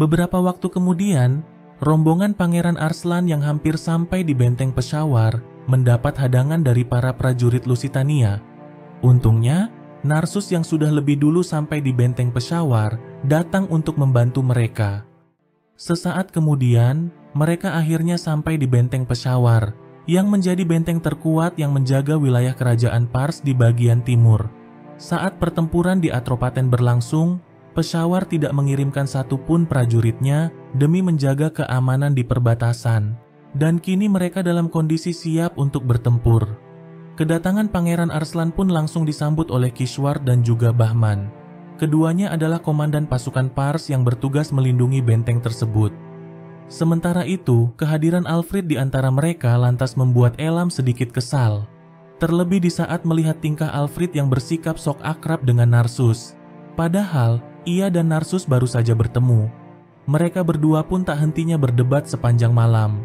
Beberapa waktu kemudian, rombongan Pangeran Arslan yang hampir sampai di benteng Peshawar mendapat hadangan dari para prajurit Lusitania. Untungnya, Narsus yang sudah lebih dulu sampai di benteng Peshawar datang untuk membantu mereka. Sesaat kemudian, mereka akhirnya sampai di benteng Peshawar, yang menjadi benteng terkuat yang menjaga wilayah kerajaan Pars di bagian timur. Saat pertempuran di Atropaten berlangsung, Peshawar tidak mengirimkan satupun prajuritnya demi menjaga keamanan di perbatasan, dan kini mereka dalam kondisi siap untuk bertempur. Kedatangan Pangeran Arslan pun langsung disambut oleh Kishwar dan juga Bahman. Keduanya adalah komandan pasukan Pars yang bertugas melindungi benteng tersebut. Sementara itu, kehadiran Alfrid di antara mereka lantas membuat Elam sedikit kesal. Terlebih di saat melihat tingkah Alfrid yang bersikap sok akrab dengan Narsus. Padahal, ia dan Narsus baru saja bertemu. Mereka berdua pun tak hentinya berdebat sepanjang malam.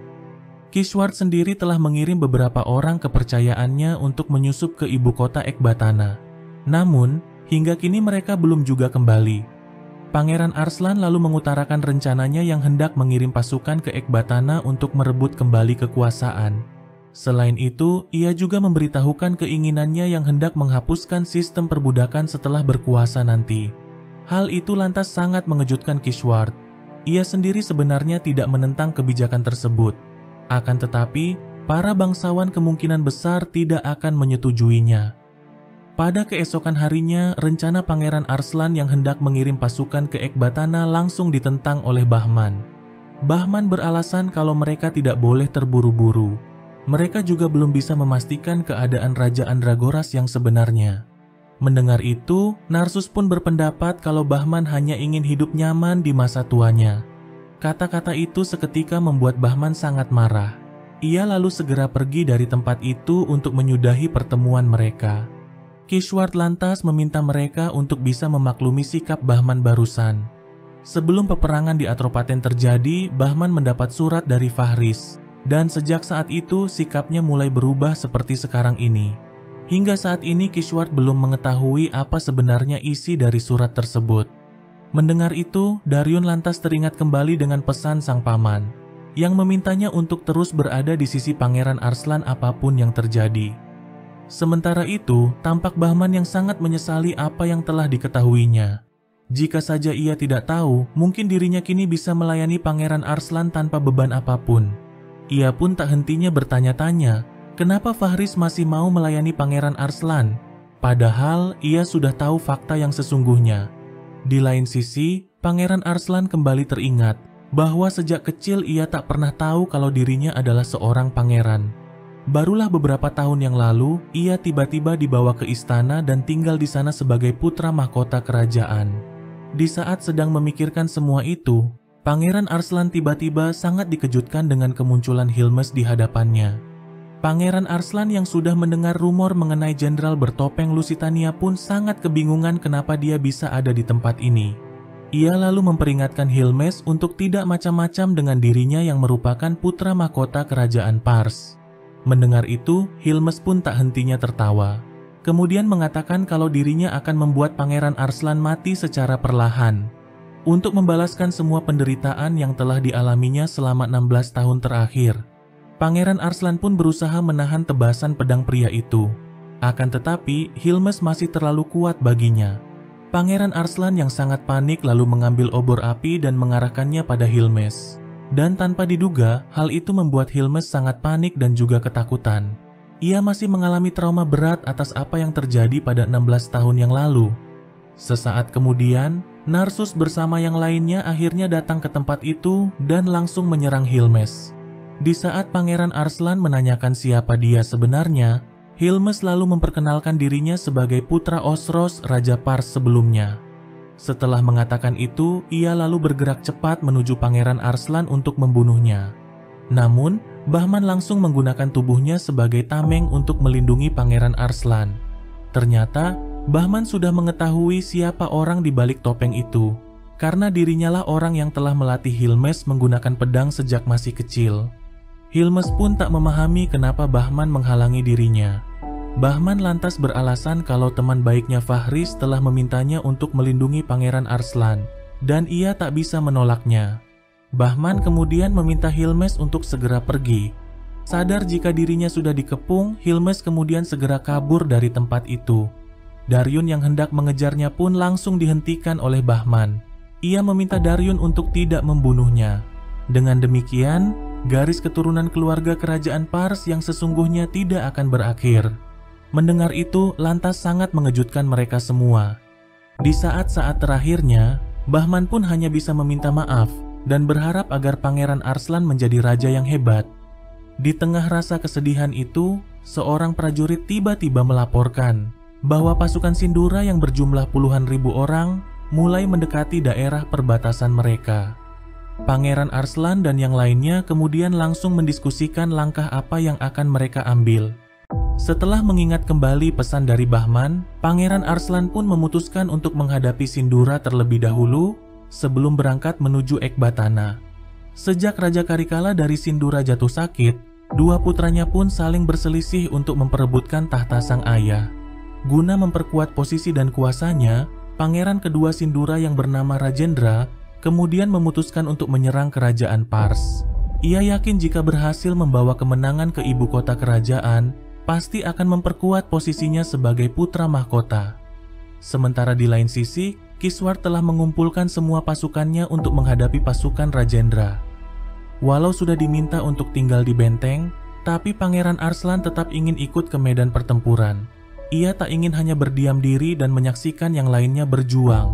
Kishwar sendiri telah mengirim beberapa orang kepercayaannya untuk menyusup ke ibu kota Ekbatana. Namun, hingga kini mereka belum juga kembali. Pangeran Arslan lalu mengutarakan rencananya yang hendak mengirim pasukan ke Ekbatana untuk merebut kembali kekuasaan. Selain itu, ia juga memberitahukan keinginannya yang hendak menghapuskan sistem perbudakan setelah berkuasa nanti. Hal itu lantas sangat mengejutkan Kishwar. Ia sendiri sebenarnya tidak menentang kebijakan tersebut. Akan tetapi, para bangsawan kemungkinan besar tidak akan menyetujuinya. Pada keesokan harinya, rencana Pangeran Arslan yang hendak mengirim pasukan ke Ekbatana langsung ditentang oleh Bahman. Bahman beralasan kalau mereka tidak boleh terburu-buru. Mereka juga belum bisa memastikan keadaan Raja Andragoras yang sebenarnya. Mendengar itu, Narsus pun berpendapat kalau Bahman hanya ingin hidup nyaman di masa tuanya. Kata-kata itu seketika membuat Bahman sangat marah. Ia lalu segera pergi dari tempat itu untuk menyudahi pertemuan mereka. Kishwar lantas meminta mereka untuk bisa memaklumi sikap Bahman barusan. Sebelum peperangan di Atropaten terjadi, Bahman mendapat surat dari Fahris. Dan sejak saat itu, sikapnya mulai berubah seperti sekarang ini. Hingga saat ini Kishwar belum mengetahui apa sebenarnya isi dari surat tersebut. Mendengar itu, Daryun lantas teringat kembali dengan pesan sang paman, yang memintanya untuk terus berada di sisi Pangeran Arslan apapun yang terjadi. Sementara itu, tampak Bahman yang sangat menyesali apa yang telah diketahuinya. Jika saja ia tidak tahu, mungkin dirinya kini bisa melayani Pangeran Arslan tanpa beban apapun. Ia pun tak hentinya bertanya-tanya, kenapa Fahris masih mau melayani Pangeran Arslan? Padahal ia sudah tahu fakta yang sesungguhnya. Di lain sisi, Pangeran Arslan kembali teringat bahwa sejak kecil ia tak pernah tahu kalau dirinya adalah seorang pangeran. Barulah beberapa tahun yang lalu, ia tiba-tiba dibawa ke istana dan tinggal di sana sebagai putra mahkota kerajaan. Di saat sedang memikirkan semua itu, Pangeran Arslan tiba-tiba sangat dikejutkan dengan kemunculan Hilmes di hadapannya. Pangeran Arslan yang sudah mendengar rumor mengenai Jenderal bertopeng Lusitania pun sangat kebingungan kenapa dia bisa ada di tempat ini. Ia lalu memperingatkan Hilmes untuk tidak macam-macam dengan dirinya yang merupakan putra mahkota kerajaan Pars. Mendengar itu, Hilmes pun tak hentinya tertawa. Kemudian mengatakan kalau dirinya akan membuat Pangeran Arslan mati secara perlahan, untuk membalaskan semua penderitaan yang telah dialaminya selama 16 tahun terakhir. Pangeran Arslan pun berusaha menahan tebasan pedang pria itu. Akan tetapi, Hilmes masih terlalu kuat baginya. Pangeran Arslan yang sangat panik lalu mengambil obor api dan mengarahkannya pada Hilmes. Dan tanpa diduga, hal itu membuat Hilmes sangat panik dan juga ketakutan. Ia masih mengalami trauma berat atas apa yang terjadi pada 16 tahun yang lalu. Sesaat kemudian, Narsus bersama yang lainnya akhirnya datang ke tempat itu dan langsung menyerang Hilmes. Di saat Pangeran Arslan menanyakan siapa dia sebenarnya, Hilmes lalu memperkenalkan dirinya sebagai putra Osros, Raja Pars sebelumnya. Setelah mengatakan itu, ia lalu bergerak cepat menuju Pangeran Arslan untuk membunuhnya. Namun, Bahman langsung menggunakan tubuhnya sebagai tameng untuk melindungi Pangeran Arslan. Ternyata, Bahman sudah mengetahui siapa orang di balik topeng itu, karena dirinya lah orang yang telah melatih Hilmes menggunakan pedang sejak masih kecil. Hilmes pun tak memahami kenapa Bahman menghalangi dirinya. Bahman lantas beralasan kalau teman baiknya Fahris telah memintanya untuk melindungi Pangeran Arslan, dan ia tak bisa menolaknya. Bahman kemudian meminta Hilmes untuk segera pergi. Sadar jika dirinya sudah dikepung, Hilmes kemudian segera kabur dari tempat itu. Daryun yang hendak mengejarnya pun langsung dihentikan oleh Bahman. Ia meminta Daryun untuk tidak membunuhnya. Dengan demikian, garis keturunan keluarga kerajaan Pars yang sesungguhnya tidak akan berakhir. Mendengar itu lantas sangat mengejutkan mereka semua. Di saat-saat terakhirnya, Bahman pun hanya bisa meminta maaf dan berharap agar Pangeran Arslan menjadi raja yang hebat. Di tengah rasa kesedihan itu, seorang prajurit tiba-tiba melaporkan bahwa pasukan Sindura yang berjumlah puluhan ribu orang mulai mendekati daerah perbatasan mereka. Pangeran Arslan dan yang lainnya kemudian langsung mendiskusikan langkah apa yang akan mereka ambil. Setelah mengingat kembali pesan dari Bahman, Pangeran Arslan pun memutuskan untuk menghadapi Sindura terlebih dahulu sebelum berangkat menuju Ekbatana. Sejak Raja Karikala dari Sindura jatuh sakit, dua putranya pun saling berselisih untuk memperebutkan tahta sang ayah. Guna memperkuat posisi dan kuasanya, pangeran kedua Sindura yang bernama Rajendra kemudian memutuskan untuk menyerang kerajaan Pars. Ia yakin jika berhasil membawa kemenangan ke ibu kota kerajaan, pasti akan memperkuat posisinya sebagai putra mahkota. Sementara di lain sisi, Kiswar telah mengumpulkan semua pasukannya untuk menghadapi pasukan Rajendra. Walau sudah diminta untuk tinggal di benteng, tapi Pangeran Arslan tetap ingin ikut ke medan pertempuran. Ia tak ingin hanya berdiam diri dan menyaksikan yang lainnya berjuang.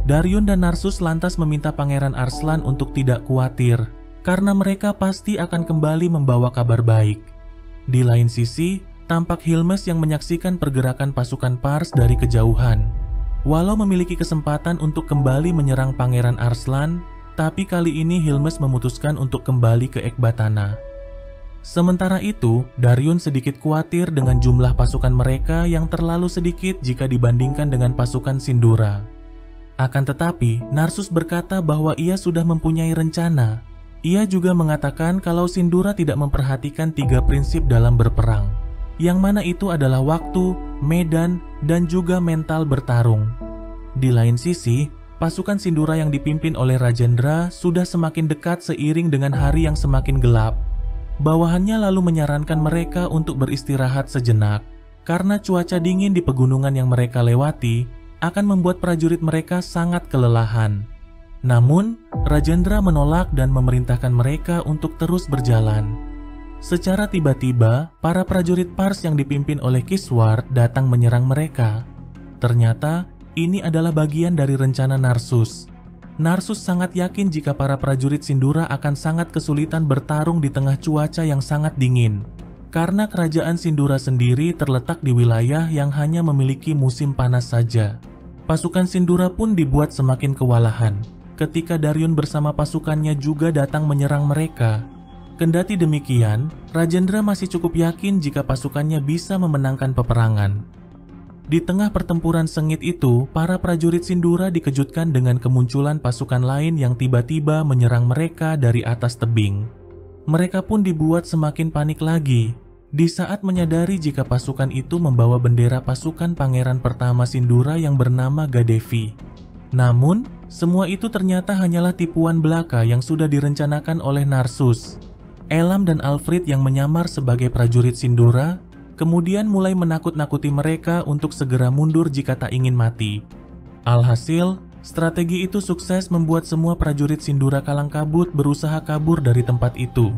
Daryun dan Narsus lantas meminta Pangeran Arslan untuk tidak khawatir, karena mereka pasti akan kembali membawa kabar baik. Di lain sisi, tampak Hilmes yang menyaksikan pergerakan pasukan Pars dari kejauhan. Walau memiliki kesempatan untuk kembali menyerang Pangeran Arslan, tapi kali ini Hilmes memutuskan untuk kembali ke Ekbatana. Sementara itu, Daryun sedikit khawatir dengan jumlah pasukan mereka yang terlalu sedikit jika dibandingkan dengan pasukan Sindura. Akan tetapi, Narsus berkata bahwa ia sudah mempunyai rencana. Ia juga mengatakan kalau Sindura tidak memperhatikan 3 prinsip dalam berperang, yang mana itu adalah waktu, medan, dan juga mental bertarung. Di lain sisi, pasukan Sindura yang dipimpin oleh Rajendra sudah semakin dekat seiring dengan hari yang semakin gelap. Bawahannya lalu menyarankan mereka untuk beristirahat sejenak, karena cuaca dingin di pegunungan yang mereka lewati akan membuat prajurit mereka sangat kelelahan. Namun, Rajendra menolak dan memerintahkan mereka untuk terus berjalan. Secara tiba-tiba, para prajurit Pars yang dipimpin oleh Kiswar datang menyerang mereka. Ternyata, ini adalah bagian dari rencana Narsus. Narsus sangat yakin jika para prajurit Sindura akan sangat kesulitan bertarung di tengah cuaca yang sangat dingin, karena kerajaan Sindura sendiri terletak di wilayah yang hanya memiliki musim panas saja. Pasukan Sindura pun dibuat semakin kewalahan ketika Daryun bersama pasukannya juga datang menyerang mereka. Kendati demikian, Rajendra masih cukup yakin jika pasukannya bisa memenangkan peperangan. Di tengah pertempuran sengit itu, para prajurit Sindura dikejutkan dengan kemunculan pasukan lain yang tiba-tiba menyerang mereka dari atas tebing. Mereka pun dibuat semakin panik lagi di saat menyadari jika pasukan itu membawa bendera pasukan pangeran pertama Sindura yang bernama Gadevi. Namun, semua itu ternyata hanyalah tipuan belaka yang sudah direncanakan oleh Narsus. Elam dan Alfred yang menyamar sebagai prajurit Sindura kemudian mulai menakut-nakuti mereka untuk segera mundur jika tak ingin mati. Alhasil, strategi itu sukses membuat semua prajurit Sindura Kalangkabut berusaha kabur dari tempat itu.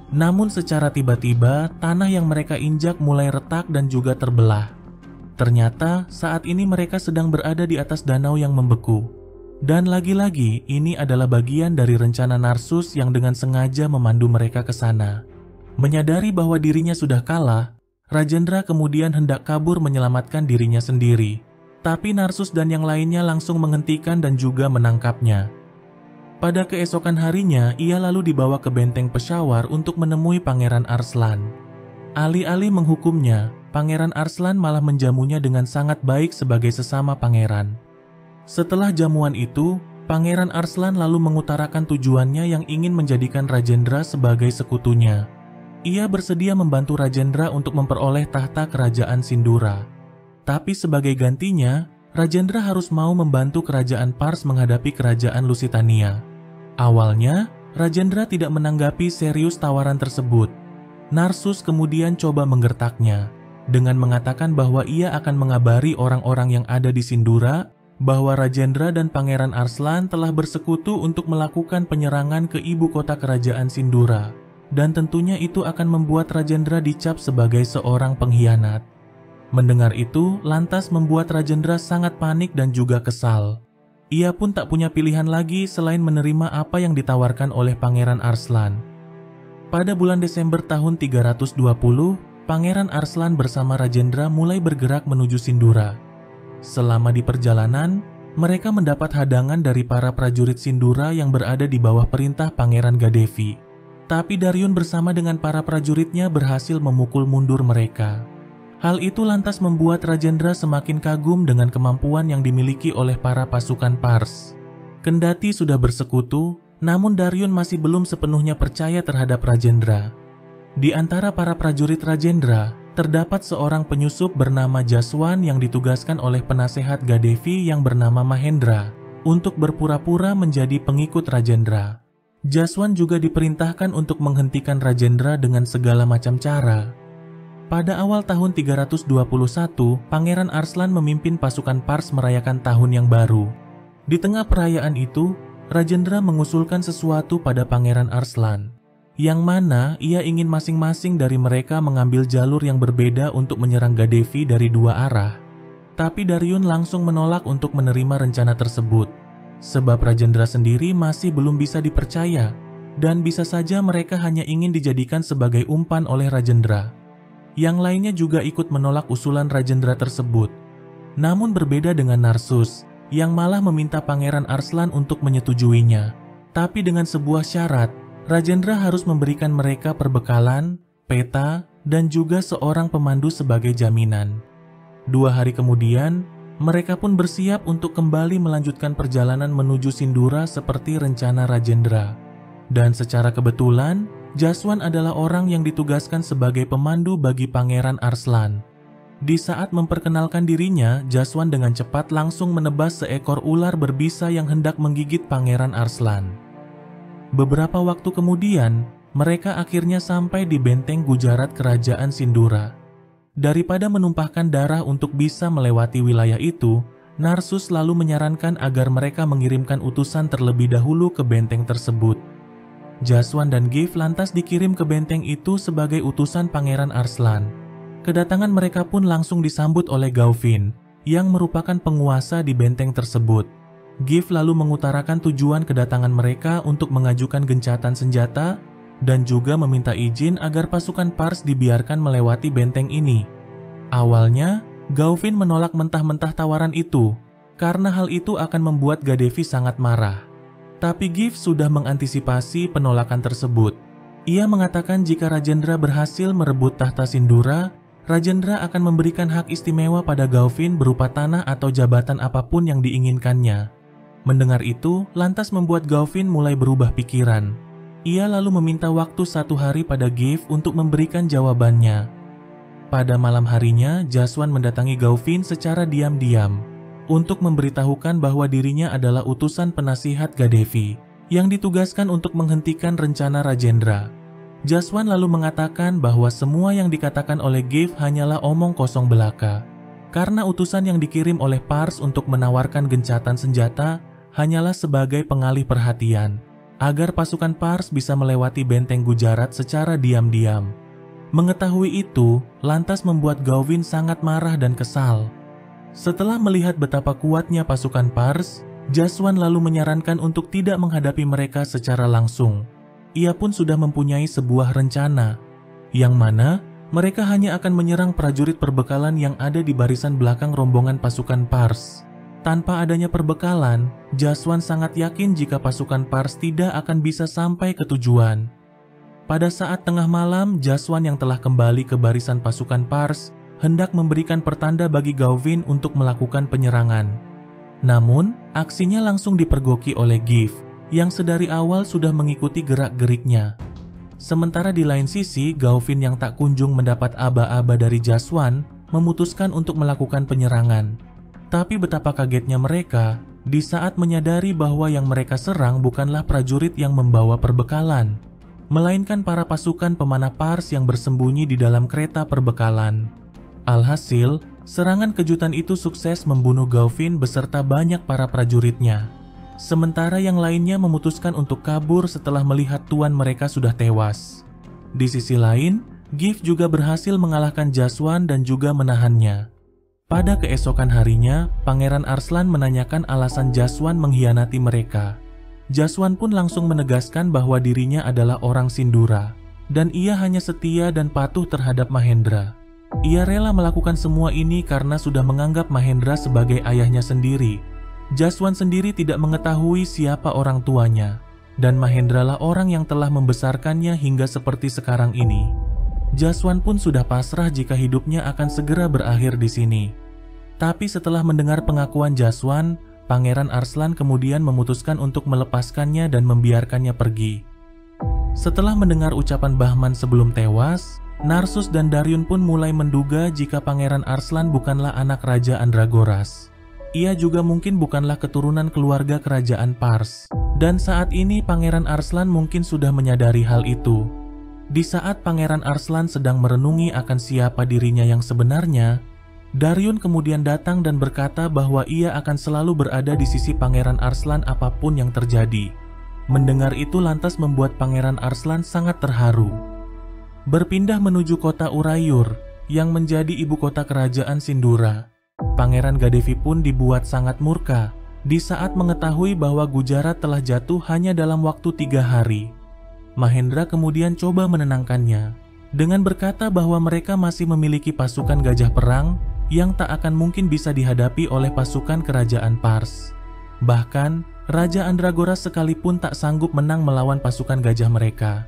Namun secara tiba-tiba, tanah yang mereka injak mulai retak dan juga terbelah. Ternyata saat ini mereka sedang berada di atas danau yang membeku. Dan lagi-lagi, ini adalah bagian dari rencana Narsus yang dengan sengaja memandu mereka ke sana. Menyadari bahwa dirinya sudah kalah, Rajendra kemudian hendak kabur menyelamatkan dirinya sendiri. Tapi Narsus dan yang lainnya langsung menghentikan dan juga menangkapnya. Pada keesokan harinya, ia lalu dibawa ke benteng Peshawar untuk menemui Pangeran Arslan. Alih-alih menghukumnya, Pangeran Arslan malah menjamunya dengan sangat baik sebagai sesama pangeran. Setelah jamuan itu, Pangeran Arslan lalu mengutarakan tujuannya yang ingin menjadikan Rajendra sebagai sekutunya. Ia bersedia membantu Rajendra untuk memperoleh tahta kerajaan Sindura. Tapi sebagai gantinya, Rajendra harus mau membantu kerajaan Pars menghadapi kerajaan Lusitania. Awalnya, Rajendra tidak menanggapi serius tawaran tersebut. Narsus kemudian coba menggertaknya dengan mengatakan bahwa ia akan mengabari orang-orang yang ada di Sindura bahwa Rajendra dan Pangeran Arslan telah bersekutu untuk melakukan penyerangan ke ibu kota kerajaan Sindura. Dan tentunya itu akan membuat Rajendra dicap sebagai seorang pengkhianat. Mendengar itu, lantas membuat Rajendra sangat panik dan juga kesal. Ia pun tak punya pilihan lagi selain menerima apa yang ditawarkan oleh Pangeran Arslan. Pada bulan Desember tahun 320, Pangeran Arslan bersama Rajendra mulai bergerak menuju Sindura. Selama di perjalanan, mereka mendapat hadangan dari para prajurit Sindura yang berada di bawah perintah Pangeran Gadevi. Tapi Daryun bersama dengan para prajuritnya berhasil memukul mundur mereka. Hal itu lantas membuat Rajendra semakin kagum dengan kemampuan yang dimiliki oleh para pasukan Pars. Kendati sudah bersekutu, namun Daryun masih belum sepenuhnya percaya terhadap Rajendra. Di antara para prajurit Rajendra, terdapat seorang penyusup bernama Jaswan yang ditugaskan oleh penasehat Gadevi yang bernama Mahendra untuk berpura-pura menjadi pengikut Rajendra. Jaswan juga diperintahkan untuk menghentikan Rajendra dengan segala macam cara. Pada awal tahun 321, Pangeran Arslan memimpin pasukan Pars merayakan tahun yang baru. Di tengah perayaan itu, Rajendra mengusulkan sesuatu pada Pangeran Arslan, yang mana ia ingin masing-masing dari mereka mengambil jalur yang berbeda untuk menyerang Gadevi dari dua arah. Tapi Daryun langsung menolak untuk menerima rencana tersebut, sebab Rajendra sendiri masih belum bisa dipercaya, dan bisa saja mereka hanya ingin dijadikan sebagai umpan oleh Rajendra. Yang lainnya juga ikut menolak usulan Rajendra tersebut. Namun berbeda dengan Narsus, yang malah meminta Pangeran Arslan untuk menyetujuinya. Tapi dengan sebuah syarat, Rajendra harus memberikan mereka perbekalan, peta, dan juga seorang pemandu sebagai jaminan. 2 hari kemudian, mereka pun bersiap untuk kembali melanjutkan perjalanan menuju Sindura seperti rencana Rajendra. Dan secara kebetulan, Jaswan adalah orang yang ditugaskan sebagai pemandu bagi Pangeran Arslan. Di saat memperkenalkan dirinya, Jaswan dengan cepat langsung menebas seekor ular berbisa yang hendak menggigit Pangeran Arslan. Beberapa waktu kemudian, mereka akhirnya sampai di benteng Gujarat kerajaan Sindura. Daripada menumpahkan darah untuk bisa melewati wilayah itu, Narsus lalu menyarankan agar mereka mengirimkan utusan terlebih dahulu ke benteng tersebut. Jaswan dan Gif lantas dikirim ke benteng itu sebagai utusan Pangeran Arslan. Kedatangan mereka pun langsung disambut oleh Gauvin, yang merupakan penguasa di benteng tersebut. Gif lalu mengutarakan tujuan kedatangan mereka untuk mengajukan gencatan senjata dan juga meminta izin agar pasukan Pars dibiarkan melewati benteng ini. Awalnya, Gauvin menolak mentah-mentah tawaran itu, karena hal itu akan membuat Gadevi sangat marah. Tapi Gif sudah mengantisipasi penolakan tersebut. Ia mengatakan jika Rajendra berhasil merebut tahta Sindura, Rajendra akan memberikan hak istimewa pada Gauvin berupa tanah atau jabatan apapun yang diinginkannya. Mendengar itu, lantas membuat Gauvin mulai berubah pikiran. Ia lalu meminta waktu 1 hari pada Gif untuk memberikan jawabannya. Pada malam harinya, Jaswan mendatangi Gauvin secara diam-diam untuk memberitahukan bahwa dirinya adalah utusan penasihat Gadevi yang ditugaskan untuk menghentikan rencana Rajendra. Jaswan lalu mengatakan bahwa semua yang dikatakan oleh Gif hanyalah omong kosong belaka, karena utusan yang dikirim oleh Pars untuk menawarkan gencatan senjata hanyalah sebagai pengalih perhatian, agar pasukan Pars bisa melewati benteng Gujarat secara diam-diam. Mengetahui itu, lantas membuat Gauvin sangat marah dan kesal. Setelah melihat betapa kuatnya pasukan Pars, Jaswan lalu menyarankan untuk tidak menghadapi mereka secara langsung. Ia pun sudah mempunyai sebuah rencana, yang mana mereka hanya akan menyerang prajurit perbekalan yang ada di barisan belakang rombongan pasukan Pars. Tanpa adanya perbekalan, Jaswan sangat yakin jika pasukan Pars tidak akan bisa sampai ke tujuan. Pada saat tengah malam, Jaswan yang telah kembali ke barisan pasukan Pars hendak memberikan pertanda bagi Gauvin untuk melakukan penyerangan. Namun, aksinya langsung dipergoki oleh Gif, yang sedari awal sudah mengikuti gerak-geriknya. Sementara di lain sisi, Gauvin yang tak kunjung mendapat aba-aba dari Jaswan memutuskan untuk melakukan penyerangan. Tapi betapa kagetnya mereka di saat menyadari bahwa yang mereka serang bukanlah prajurit yang membawa perbekalan, melainkan para pasukan pemanah Pars yang bersembunyi di dalam kereta perbekalan. Alhasil, serangan kejutan itu sukses membunuh Gauvin beserta banyak para prajuritnya. Sementara yang lainnya memutuskan untuk kabur setelah melihat tuan mereka sudah tewas. Di sisi lain, Gif juga berhasil mengalahkan Jaswan dan juga menahannya. Pada keesokan harinya, Pangeran Arslan menanyakan alasan Jaswan mengkhianati mereka. Jaswan pun langsung menegaskan bahwa dirinya adalah orang Sindura, dan ia hanya setia dan patuh terhadap Mahendra. Ia rela melakukan semua ini karena sudah menganggap Mahendra sebagai ayahnya sendiri. Jaswan sendiri tidak mengetahui siapa orang tuanya, dan Mahendra lah orang yang telah membesarkannya hingga seperti sekarang ini. Jaswan pun sudah pasrah jika hidupnya akan segera berakhir di sini. Tapi setelah mendengar pengakuan Jaswan, Pangeran Arslan kemudian memutuskan untuk melepaskannya dan membiarkannya pergi. Setelah mendengar ucapan Bahman sebelum tewas, Narsus dan Daryun pun mulai menduga jika Pangeran Arslan bukanlah anak Raja Andragoras. Ia juga mungkin bukanlah keturunan keluarga kerajaan Pars. Dan saat ini Pangeran Arslan mungkin sudah menyadari hal itu. Di saat Pangeran Arslan sedang merenungi akan siapa dirinya yang sebenarnya, Daryun kemudian datang dan berkata bahwa ia akan selalu berada di sisi Pangeran Arslan apapun yang terjadi. Mendengar itu lantas membuat Pangeran Arslan sangat terharu. Berpindah menuju kota Urayur yang menjadi ibu kota kerajaan Sindura, Pangeran Gadevi pun dibuat sangat murka di saat mengetahui bahwa Gujarat telah jatuh hanya dalam waktu 3 hari. Mahendra kemudian coba menenangkannya dengan berkata bahwa mereka masih memiliki pasukan gajah perang yang tak akan mungkin bisa dihadapi oleh pasukan kerajaan Pars. Bahkan, Raja Andragoras sekalipun tak sanggup menang melawan pasukan gajah mereka.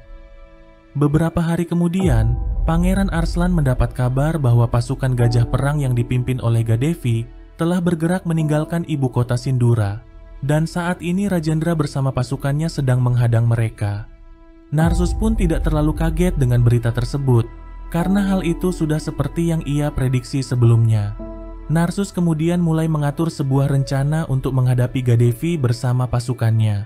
Beberapa hari kemudian, Pangeran Arslan mendapat kabar bahwa pasukan gajah perang yang dipimpin oleh Gadevi telah bergerak meninggalkan ibu kota Sindura, dan saat ini Rajendra bersama pasukannya sedang menghadang mereka. Narsus pun tidak terlalu kaget dengan berita tersebut, karena hal itu sudah seperti yang ia prediksi sebelumnya. Narsus kemudian mulai mengatur sebuah rencana untuk menghadapi Gadevi bersama pasukannya.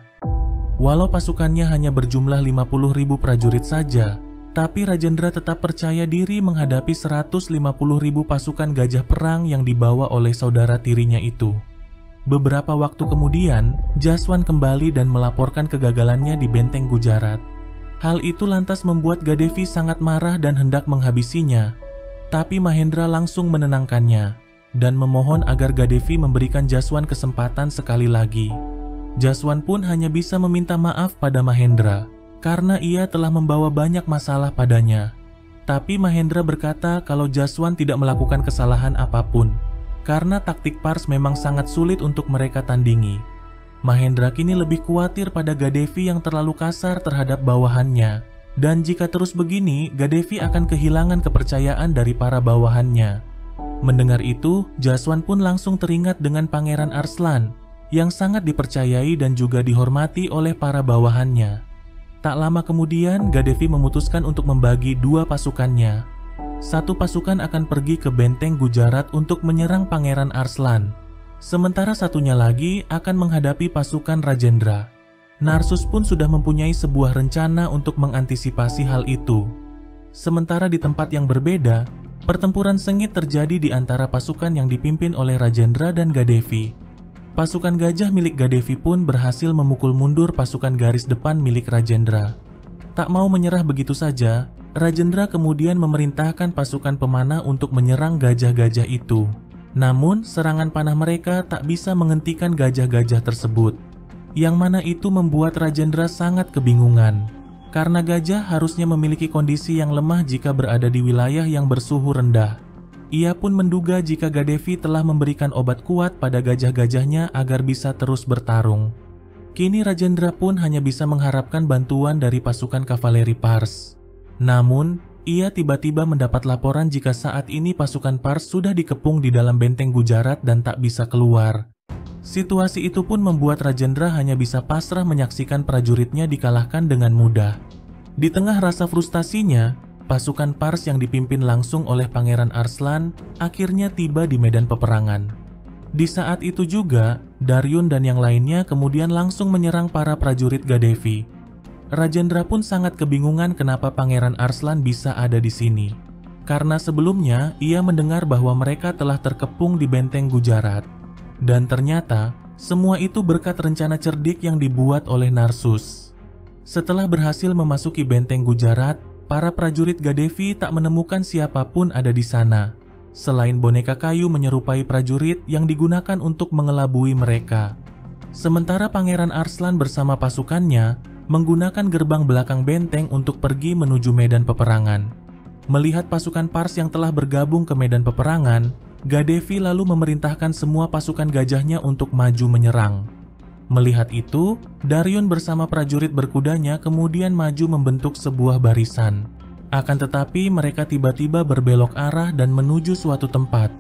Walau pasukannya hanya berjumlah 50.000 prajurit saja, tapi Rajendra tetap percaya diri menghadapi 150.000 pasukan gajah perang yang dibawa oleh saudara tirinya itu. Beberapa waktu kemudian, Jaswan kembali dan melaporkan kegagalannya di benteng Gujarat. Hal itu lantas membuat Gadevi sangat marah dan hendak menghabisinya. Tapi Mahendra langsung menenangkannya dan memohon agar Gadevi memberikan Jaswan kesempatan sekali lagi. Jaswan pun hanya bisa meminta maaf pada Mahendra karena ia telah membawa banyak masalah padanya. Tapi Mahendra berkata kalau Jaswan tidak melakukan kesalahan apapun karena taktik Pars memang sangat sulit untuk mereka tandingi. Mahendra kini lebih khawatir pada Gadevi yang terlalu kasar terhadap bawahannya, dan jika terus begini, Gadevi akan kehilangan kepercayaan dari para bawahannya. Mendengar itu, Jaswan pun langsung teringat dengan Pangeran Arslan, yang sangat dipercayai dan juga dihormati oleh para bawahannya. Tak lama kemudian, Gadevi memutuskan untuk membagi 2 pasukannya. Satu pasukan akan pergi ke benteng Gujarat untuk menyerang Pangeran Arslan. Sementara satunya lagi akan menghadapi pasukan Rajendra. Narsus pun sudah mempunyai sebuah rencana untuk mengantisipasi hal itu. Sementara di tempat yang berbeda, pertempuran sengit terjadi di antara pasukan yang dipimpin oleh Rajendra dan Gadevi. Pasukan gajah milik Gadevi pun berhasil memukul mundur pasukan garis depan milik Rajendra. Tak mau menyerah begitu saja, Rajendra kemudian memerintahkan pasukan pemanah untuk menyerang gajah-gajah itu. Namun, serangan panah mereka tak bisa menghentikan gajah-gajah tersebut, yang mana itu membuat Rajendra sangat kebingungan, karena gajah harusnya memiliki kondisi yang lemah jika berada di wilayah yang bersuhu rendah. Ia pun menduga jika Gadevi telah memberikan obat kuat pada gajah-gajahnya agar bisa terus bertarung. Kini Rajendra pun hanya bisa mengharapkan bantuan dari pasukan kavaleri Pars. Namun, ia tiba-tiba mendapat laporan jika saat ini pasukan Pars sudah dikepung di dalam benteng Gujarat dan tak bisa keluar. Situasi itu pun membuat Rajendra hanya bisa pasrah menyaksikan prajuritnya dikalahkan dengan mudah. Di tengah rasa frustasinya, pasukan Pars yang dipimpin langsung oleh Pangeran Arslan akhirnya tiba di medan peperangan. Di saat itu juga, Daryun dan yang lainnya kemudian langsung menyerang para prajurit Gadevi. Rajendra pun sangat kebingungan kenapa Pangeran Arslan bisa ada di sini. Karena sebelumnya ia mendengar bahwa mereka telah terkepung di benteng Gujarat. Dan ternyata, semua itu berkat rencana cerdik yang dibuat oleh Narsus. Setelah berhasil memasuki benteng Gujarat, para prajurit Gadevi tak menemukan siapapun ada di sana, selain boneka kayu menyerupai prajurit yang digunakan untuk mengelabui mereka. Sementara Pangeran Arslan bersama pasukannya menggunakan gerbang belakang benteng untuk pergi menuju medan peperangan. Melihat pasukan Pars yang telah bergabung ke medan peperangan, Gadevi lalu memerintahkan semua pasukan gajahnya untuk maju menyerang. Melihat itu, Daryun bersama prajurit berkudanya kemudian maju membentuk sebuah barisan. Akan tetapi mereka tiba-tiba berbelok arah dan menuju suatu tempat.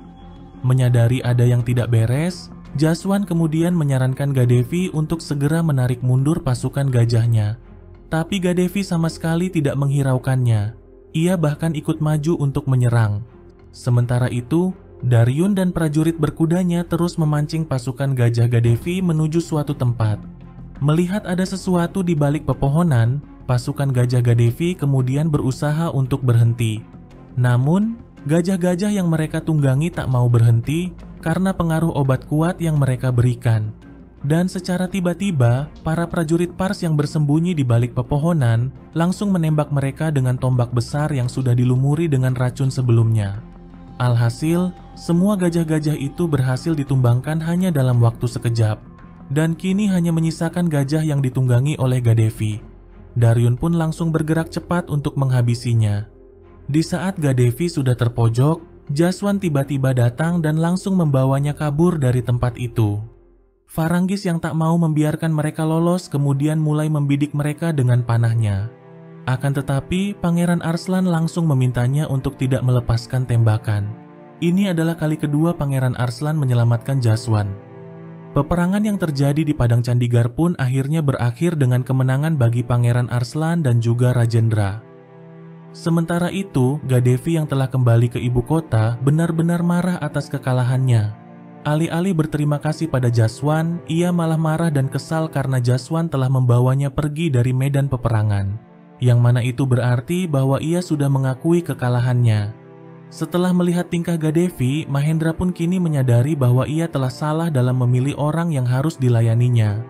Menyadari ada yang tidak beres, Jaswan kemudian menyarankan Gadevi untuk segera menarik mundur pasukan gajahnya. Tapi Gadevi sama sekali tidak menghiraukannya. Ia bahkan ikut maju untuk menyerang. Sementara itu, Daryun dan prajurit berkudanya terus memancing pasukan gajah Gadevi menuju suatu tempat. Melihat ada sesuatu di balik pepohonan, pasukan gajah Gadevi kemudian berusaha untuk berhenti. Namun, gajah-gajah yang mereka tunggangi tak mau berhenti karena pengaruh obat kuat yang mereka berikan. Dan secara tiba-tiba, para prajurit Pars yang bersembunyi di balik pepohonan langsung menembak mereka dengan tombak besar yang sudah dilumuri dengan racun sebelumnya. Alhasil, semua gajah-gajah itu berhasil ditumbangkan hanya dalam waktu sekejap. Dan kini hanya menyisakan gajah yang ditunggangi oleh Gadevi. Daryun pun langsung bergerak cepat untuk menghabisinya. Di saat Gadevi sudah terpojok, Jaswan tiba-tiba datang dan langsung membawanya kabur dari tempat itu. Faranggis yang tak mau membiarkan mereka lolos kemudian mulai membidik mereka dengan panahnya. Akan tetapi, Pangeran Arslan langsung memintanya untuk tidak melepaskan tembakan. Ini adalah kali kedua Pangeran Arslan menyelamatkan Jaswan. Peperangan yang terjadi di Padang Chandigarh pun akhirnya berakhir dengan kemenangan bagi Pangeran Arslan dan juga Rajendra. Sementara itu, Gadevi yang telah kembali ke ibu kota benar-benar marah atas kekalahannya. Alih-alih berterima kasih pada Jaswan, ia malah marah dan kesal karena Jaswan telah membawanya pergi dari medan peperangan. Yang mana itu berarti bahwa ia sudah mengakui kekalahannya. Setelah melihat tingkah Gadevi, Mahendra pun kini menyadari bahwa ia telah salah dalam memilih orang yang harus dilayaninya.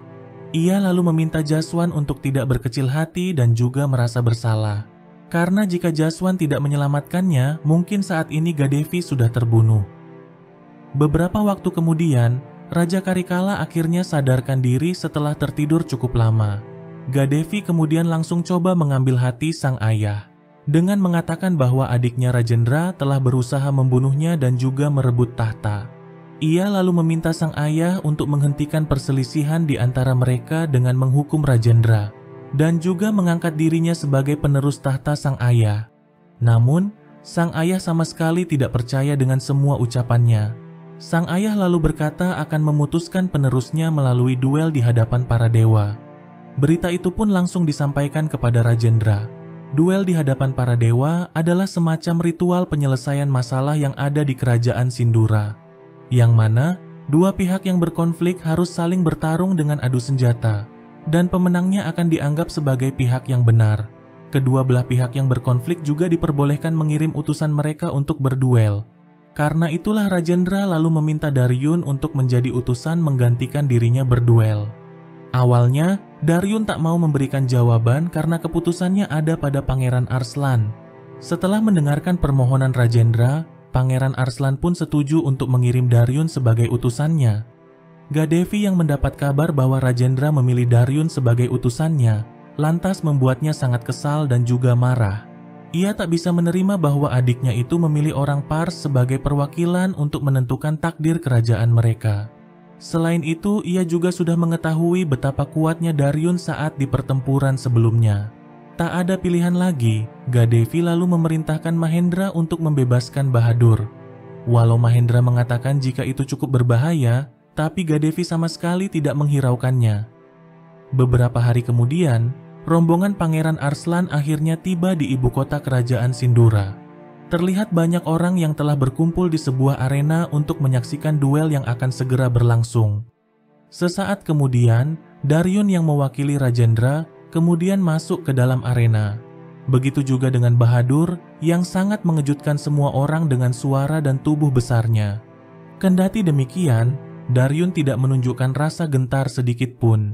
Ia lalu meminta Jaswan untuk tidak berkecil hati dan juga merasa bersalah. Karena jika Jaswan tidak menyelamatkannya, mungkin saat ini Gadevi sudah terbunuh. Beberapa waktu kemudian, Raja Karikala akhirnya sadarkan diri setelah tertidur cukup lama. Gadevi kemudian langsung coba mengambil hati sang ayah, dengan mengatakan bahwa adiknya Rajendra telah berusaha membunuhnya dan juga merebut tahta. Ia lalu meminta sang ayah untuk menghentikan perselisihan di antara mereka dengan menghukum Rajendra dan juga mengangkat dirinya sebagai penerus tahta sang ayah. Namun, sang ayah sama sekali tidak percaya dengan semua ucapannya. Sang ayah lalu berkata akan memutuskan penerusnya melalui duel di hadapan para dewa. Berita itu pun langsung disampaikan kepada Rajendra. Duel di hadapan para dewa adalah semacam ritual penyelesaian masalah yang ada di kerajaan Sindura, yang mana dua pihak yang berkonflik harus saling bertarung dengan adu senjata, dan pemenangnya akan dianggap sebagai pihak yang benar. Kedua belah pihak yang berkonflik juga diperbolehkan mengirim utusan mereka untuk berduel. Karena itulah Rajendra lalu meminta Daryun untuk menjadi utusan menggantikan dirinya berduel. Awalnya, Daryun tak mau memberikan jawaban karena keputusannya ada pada Pangeran Arslan. Setelah mendengarkan permohonan Rajendra, Pangeran Arslan pun setuju untuk mengirim Daryun sebagai utusannya. Gadevi yang mendapat kabar bahwa Rajendra memilih Daryun sebagai utusannya, lantas membuatnya sangat kesal dan juga marah. Ia tak bisa menerima bahwa adiknya itu memilih orang Pars sebagai perwakilan untuk menentukan takdir kerajaan mereka. Selain itu, ia juga sudah mengetahui betapa kuatnya Daryun saat di pertempuran sebelumnya. Tak ada pilihan lagi, Gadevi lalu memerintahkan Mahendra untuk membebaskan Bahadur. Walau Mahendra mengatakan jika itu cukup berbahaya, tapi Gadevi sama sekali tidak menghiraukannya. Beberapa hari kemudian, rombongan Pangeran Arslan akhirnya tiba di ibu kota kerajaan Sindura. terlihat banyak orang yang telah berkumpul di sebuah arena untuk menyaksikan duel yang akan segera berlangsung. Sesaat kemudian, Daryun yang mewakili Rajendra kemudian masuk ke dalam arena. Begitu juga dengan Bahadur yang sangat mengejutkan semua orang dengan suara dan tubuh besarnya. Kendati demikian, Daryun tidak menunjukkan rasa gentar sedikit pun.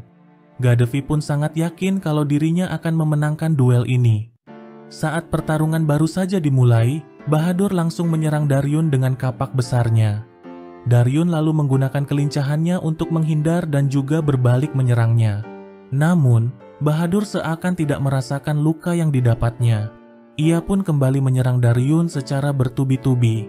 Gadevi pun sangat yakin kalau dirinya akan memenangkan duel ini. Saat pertarungan baru saja dimulai, Bahadur langsung menyerang Daryun dengan kapak besarnya. Daryun lalu menggunakan kelincahannya untuk menghindar dan juga berbalik menyerangnya. Namun, Bahadur seakan tidak merasakan luka yang didapatnya. Ia pun kembali menyerang Daryun secara bertubi-tubi.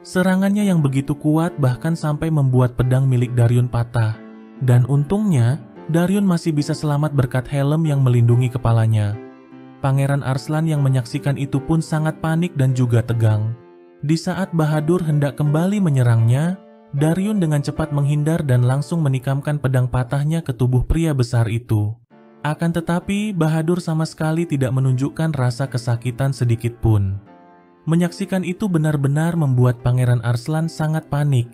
Serangannya yang begitu kuat bahkan sampai membuat pedang milik Daryun patah. Dan untungnya, Daryun masih bisa selamat berkat helm yang melindungi kepalanya. Pangeran Arslan yang menyaksikan itu pun sangat panik dan juga tegang. Di saat Bahadur hendak kembali menyerangnya, Daryun dengan cepat menghindar dan langsung menikamkan pedang patahnya ke tubuh pria besar itu. Akan tetapi, Bahadur sama sekali tidak menunjukkan rasa kesakitan sedikit pun. Menyaksikan itu benar-benar membuat Pangeran Arslan sangat panik.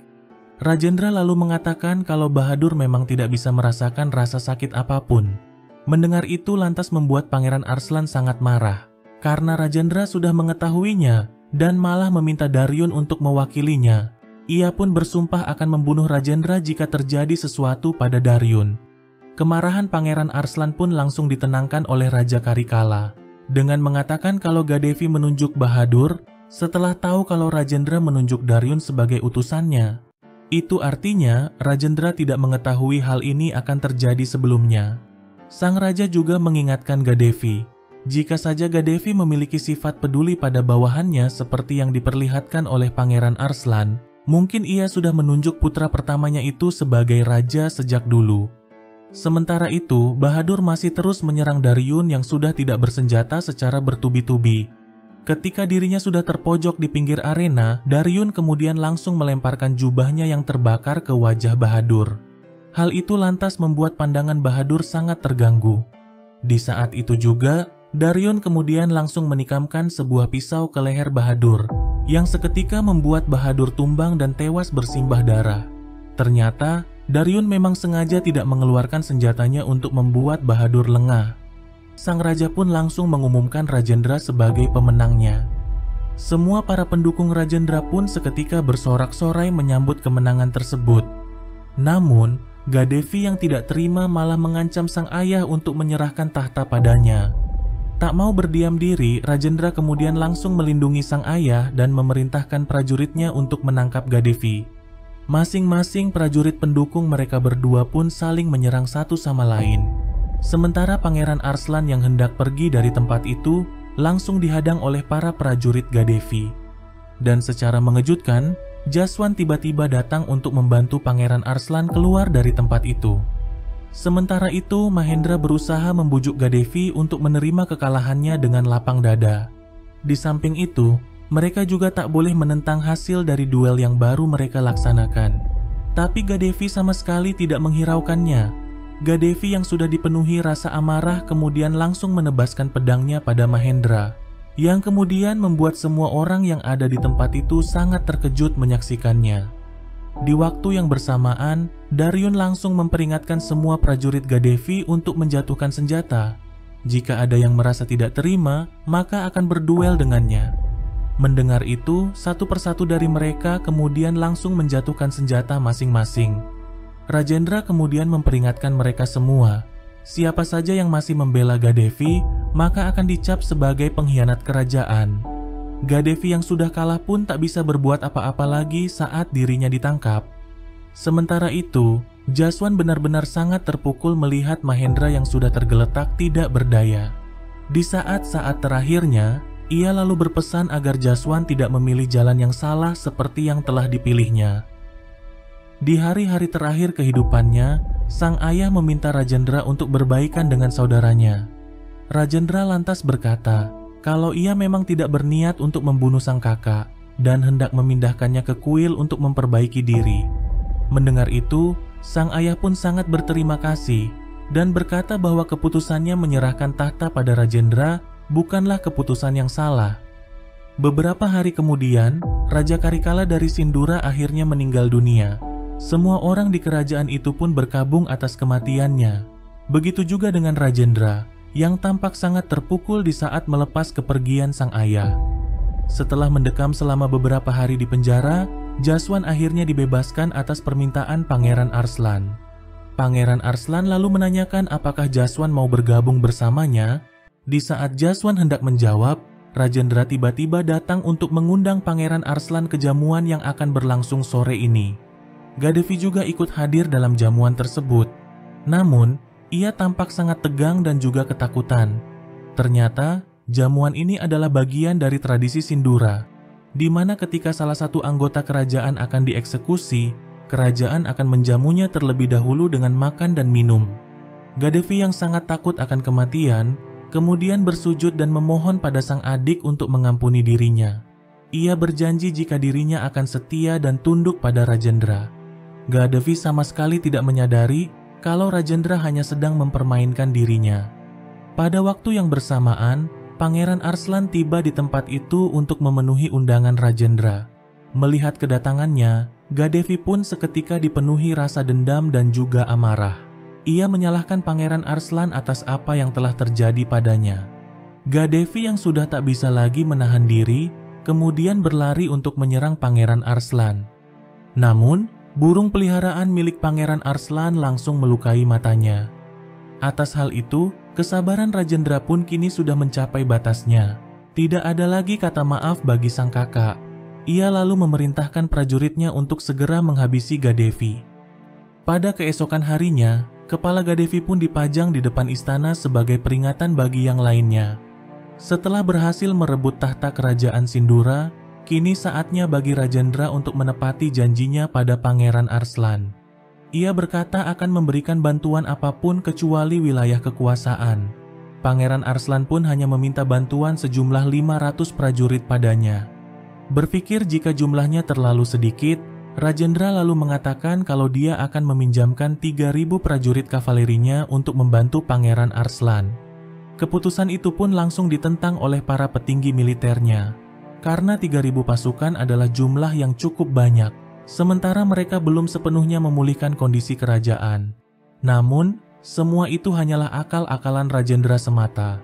Rajendra lalu mengatakan kalau Bahadur memang tidak bisa merasakan rasa sakit apapun. Mendengar itu lantas membuat Pangeran Arslan sangat marah, karena Rajendra sudah mengetahuinya dan malah meminta Daryun untuk mewakilinya. Ia pun bersumpah akan membunuh Rajendra jika terjadi sesuatu pada Daryun. Kemarahan Pangeran Arslan pun langsung ditenangkan oleh Raja Karikala dengan mengatakan kalau Gadevi menunjuk Bahadur setelah tahu kalau Rajendra menunjuk Daryun sebagai utusannya. Itu artinya Rajendra tidak mengetahui hal ini akan terjadi sebelumnya. Sang raja juga mengingatkan Gadevi, jika saja Gadevi memiliki sifat peduli pada bawahannya seperti yang diperlihatkan oleh Pangeran Arslan, mungkin ia sudah menunjuk putra pertamanya itu sebagai raja sejak dulu. Sementara itu, Bahadur masih terus menyerang Daryun yang sudah tidak bersenjata secara bertubi-tubi. Ketika dirinya sudah terpojok di pinggir arena, Daryun kemudian langsung melemparkan jubahnya yang terbakar ke wajah Bahadur. Hal itu lantas membuat pandangan Bahadur sangat terganggu. Di saat itu juga, Daryun kemudian langsung menikamkan sebuah pisau ke leher Bahadur, yang seketika membuat Bahadur tumbang dan tewas bersimbah darah. Ternyata, Daryun memang sengaja tidak mengeluarkan senjatanya untuk membuat Bahadur lengah. Sang raja pun langsung mengumumkan Rajendra sebagai pemenangnya. Semua para pendukung Rajendra pun seketika bersorak-sorai menyambut kemenangan tersebut. Namun, Gadevi yang tidak terima malah mengancam sang ayah untuk menyerahkan tahta padanya. Tak mau berdiam diri, Rajendra kemudian langsung melindungi sang ayah dan memerintahkan prajuritnya untuk menangkap Gadevi. Masing-masing prajurit pendukung mereka berdua pun saling menyerang satu sama lain. Sementara Pangeran Arslan yang hendak pergi dari tempat itu langsung dihadang oleh para prajurit Gadevi. Dan secara mengejutkan, Jaswan tiba-tiba datang untuk membantu Pangeran Arslan keluar dari tempat itu. Sementara itu, Mahendra berusaha membujuk Gadevi untuk menerima kekalahannya dengan lapang dada. Di samping itu, mereka juga tak boleh menentang hasil dari duel yang baru mereka laksanakan. Tapi Gadevi sama sekali tidak menghiraukannya. Gadevi yang sudah dipenuhi rasa amarah kemudian langsung menebaskan pedangnya pada Mahendra, yang kemudian membuat semua orang yang ada di tempat itu sangat terkejut menyaksikannya. Di waktu yang bersamaan, Daryun langsung memperingatkan semua prajurit Gadevi untuk menjatuhkan senjata. Jika ada yang merasa tidak terima, maka akan berduel dengannya. Mendengar itu, satu persatu dari mereka kemudian langsung menjatuhkan senjata masing-masing. Rajendra kemudian memperingatkan mereka semua, siapa saja yang masih membela Gadevi, maka akan dicap sebagai pengkhianat kerajaan. Gadevi yang sudah kalah pun tak bisa berbuat apa-apa lagi saat dirinya ditangkap. Sementara itu, Jaswan benar-benar sangat terpukul melihat Mahendra yang sudah tergeletak tidak berdaya. Di saat-saat terakhirnya, ia lalu berpesan agar Jaswan tidak memilih jalan yang salah seperti yang telah dipilihnya. Di hari-hari terakhir kehidupannya, sang ayah meminta Rajendra untuk berbaikan dengan saudaranya. Rajendra lantas berkata kalau ia memang tidak berniat untuk membunuh sang kakak dan hendak memindahkannya ke kuil untuk memperbaiki diri. Mendengar itu, sang ayah pun sangat berterima kasih dan berkata bahwa keputusannya menyerahkan tahta pada Rajendra bukanlah keputusan yang salah. Beberapa hari kemudian, Raja Karikala dari Sindura akhirnya meninggal dunia. Semua orang di kerajaan itu pun berkabung atas kematiannya. Begitu juga dengan Rajendra, yang tampak sangat terpukul di saat melepas kepergian sang ayah. Setelah mendekam selama beberapa hari di penjara, Jaswan akhirnya dibebaskan atas permintaan Pangeran Arslan. Pangeran Arslan lalu menanyakan apakah Jaswan mau bergabung bersamanya. Di saat Jaswan hendak menjawab, Rajendra tiba-tiba datang untuk mengundang Pangeran Arslan ke jamuan yang akan berlangsung sore ini. Gadevi juga ikut hadir dalam jamuan tersebut. Namun, ia tampak sangat tegang dan juga ketakutan. Ternyata, jamuan ini adalah bagian dari tradisi Sindura, di mana ketika salah satu anggota kerajaan akan dieksekusi, kerajaan akan menjamunya terlebih dahulu dengan makan dan minum. Gadevi yang sangat takut akan kematian, kemudian bersujud dan memohon pada sang adik untuk mengampuni dirinya. Ia berjanji jika dirinya akan setia dan tunduk pada Rajendra. Gadevi sama sekali tidak menyadari kalau Rajendra hanya sedang mempermainkan dirinya. Pada waktu yang bersamaan, Pangeran Arslan tiba di tempat itu untuk memenuhi undangan Rajendra. Melihat kedatangannya, Gadevi pun seketika dipenuhi rasa dendam dan juga amarah. Ia menyalahkan Pangeran Arslan atas apa yang telah terjadi padanya. Gadevi yang sudah tak bisa lagi menahan diri, kemudian berlari untuk menyerang Pangeran Arslan. Namun, burung peliharaan milik Pangeran Arslan langsung melukai matanya. Atas hal itu, kesabaran Rajendra pun kini sudah mencapai batasnya. Tidak ada lagi kata maaf bagi sang kakak. Ia lalu memerintahkan prajuritnya untuk segera menghabisi Gadevi. Pada keesokan harinya, kepala Gadevi pun dipajang di depan istana sebagai peringatan bagi yang lainnya. Setelah berhasil merebut tahta kerajaan Sindura, kini saatnya bagi Rajendra untuk menepati janjinya pada Pangeran Arslan. Ia berkata akan memberikan bantuan apapun kecuali wilayah kekuasaan. Pangeran Arslan pun hanya meminta bantuan sejumlah 500 prajurit padanya. Berpikir jika jumlahnya terlalu sedikit, Rajendra lalu mengatakan kalau dia akan meminjamkan 3.000 prajurit kavalerinya untuk membantu Pangeran Arslan. Keputusan itu pun langsung ditentang oleh para petinggi militernya, karena 3.000 pasukan adalah jumlah yang cukup banyak, sementara mereka belum sepenuhnya memulihkan kondisi kerajaan. Namun, semua itu hanyalah akal-akalan Rajendra semata,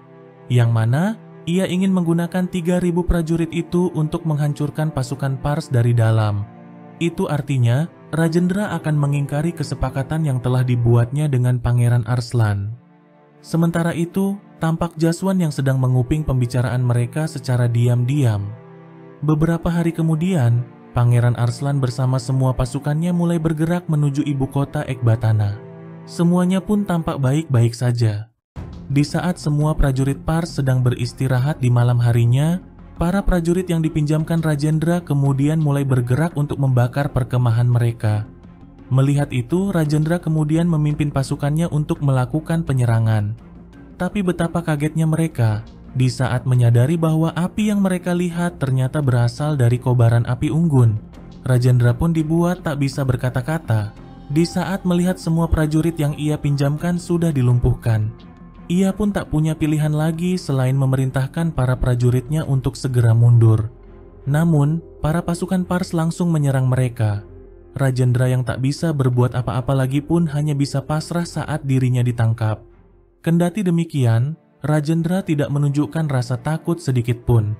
yang mana ia ingin menggunakan 3.000 prajurit itu untuk menghancurkan pasukan Pars dari dalam. Itu artinya, Rajendra akan mengingkari kesepakatan yang telah dibuatnya dengan Pangeran Arslan. Sementara itu, tampak Jaswan yang sedang menguping pembicaraan mereka secara diam-diam. Beberapa hari kemudian, Pangeran Arslan bersama semua pasukannya mulai bergerak menuju ibu kota Ekbatana. Semuanya pun tampak baik-baik saja. Di saat semua prajurit Pars sedang beristirahat di malam harinya, para prajurit yang dipinjamkan Rajendra kemudian mulai bergerak untuk membakar perkemahan mereka. Melihat itu, Rajendra kemudian memimpin pasukannya untuk melakukan penyerangan. Tapi betapa kagetnya mereka di saat menyadari bahwa api yang mereka lihat ternyata berasal dari kobaran api unggun. Rajendra pun dibuat tak bisa berkata-kata di saat melihat semua prajurit yang ia pinjamkan sudah dilumpuhkan. Ia pun tak punya pilihan lagi selain memerintahkan para prajuritnya untuk segera mundur. Namun, para pasukan Pars langsung menyerang mereka. Rajendra yang tak bisa berbuat apa-apa lagi pun hanya bisa pasrah saat dirinya ditangkap. Kendati demikian, Rajendra tidak menunjukkan rasa takut sedikit pun.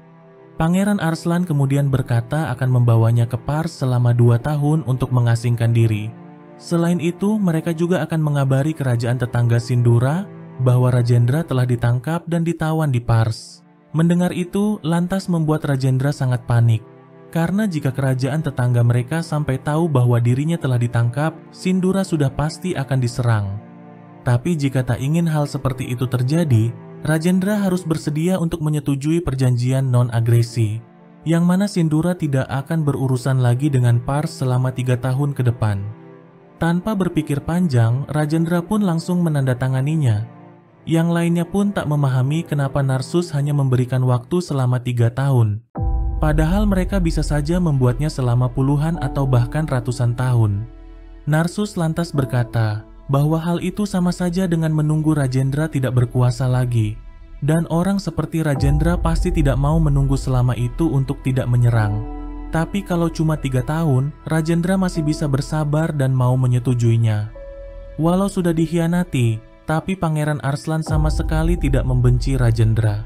Pangeran Arslan kemudian berkata akan membawanya ke Pars selama 2 tahun untuk mengasingkan diri. Selain itu, mereka juga akan mengabari kerajaan tetangga Sindura bahwa Rajendra telah ditangkap dan ditawan di Pars. Mendengar itu, lantas membuat Rajendra sangat panik. Karena jika kerajaan tetangga mereka sampai tahu bahwa dirinya telah ditangkap, Sindura sudah pasti akan diserang. Tapi jika tak ingin hal seperti itu terjadi, Rajendra harus bersedia untuk menyetujui perjanjian non-agresi, yang mana Sindura tidak akan berurusan lagi dengan Pars selama 3 tahun ke depan. Tanpa berpikir panjang, Rajendra pun langsung menandatanganinya. Yang lainnya pun tak memahami kenapa Narsus hanya memberikan waktu selama 3 tahun. Padahal mereka bisa saja membuatnya selama puluhan atau bahkan ratusan tahun. Narsus lantas berkata bahwa hal itu sama saja dengan menunggu Rajendra tidak berkuasa lagi. dan orang seperti Rajendra pasti tidak mau menunggu selama itu untuk tidak menyerang. Tapi kalau cuma 3 tahun, Rajendra masih bisa bersabar dan mau menyetujuinya. Walau sudah dikhianati, tapi Pangeran Arslan sama sekali tidak membenci Rajendra.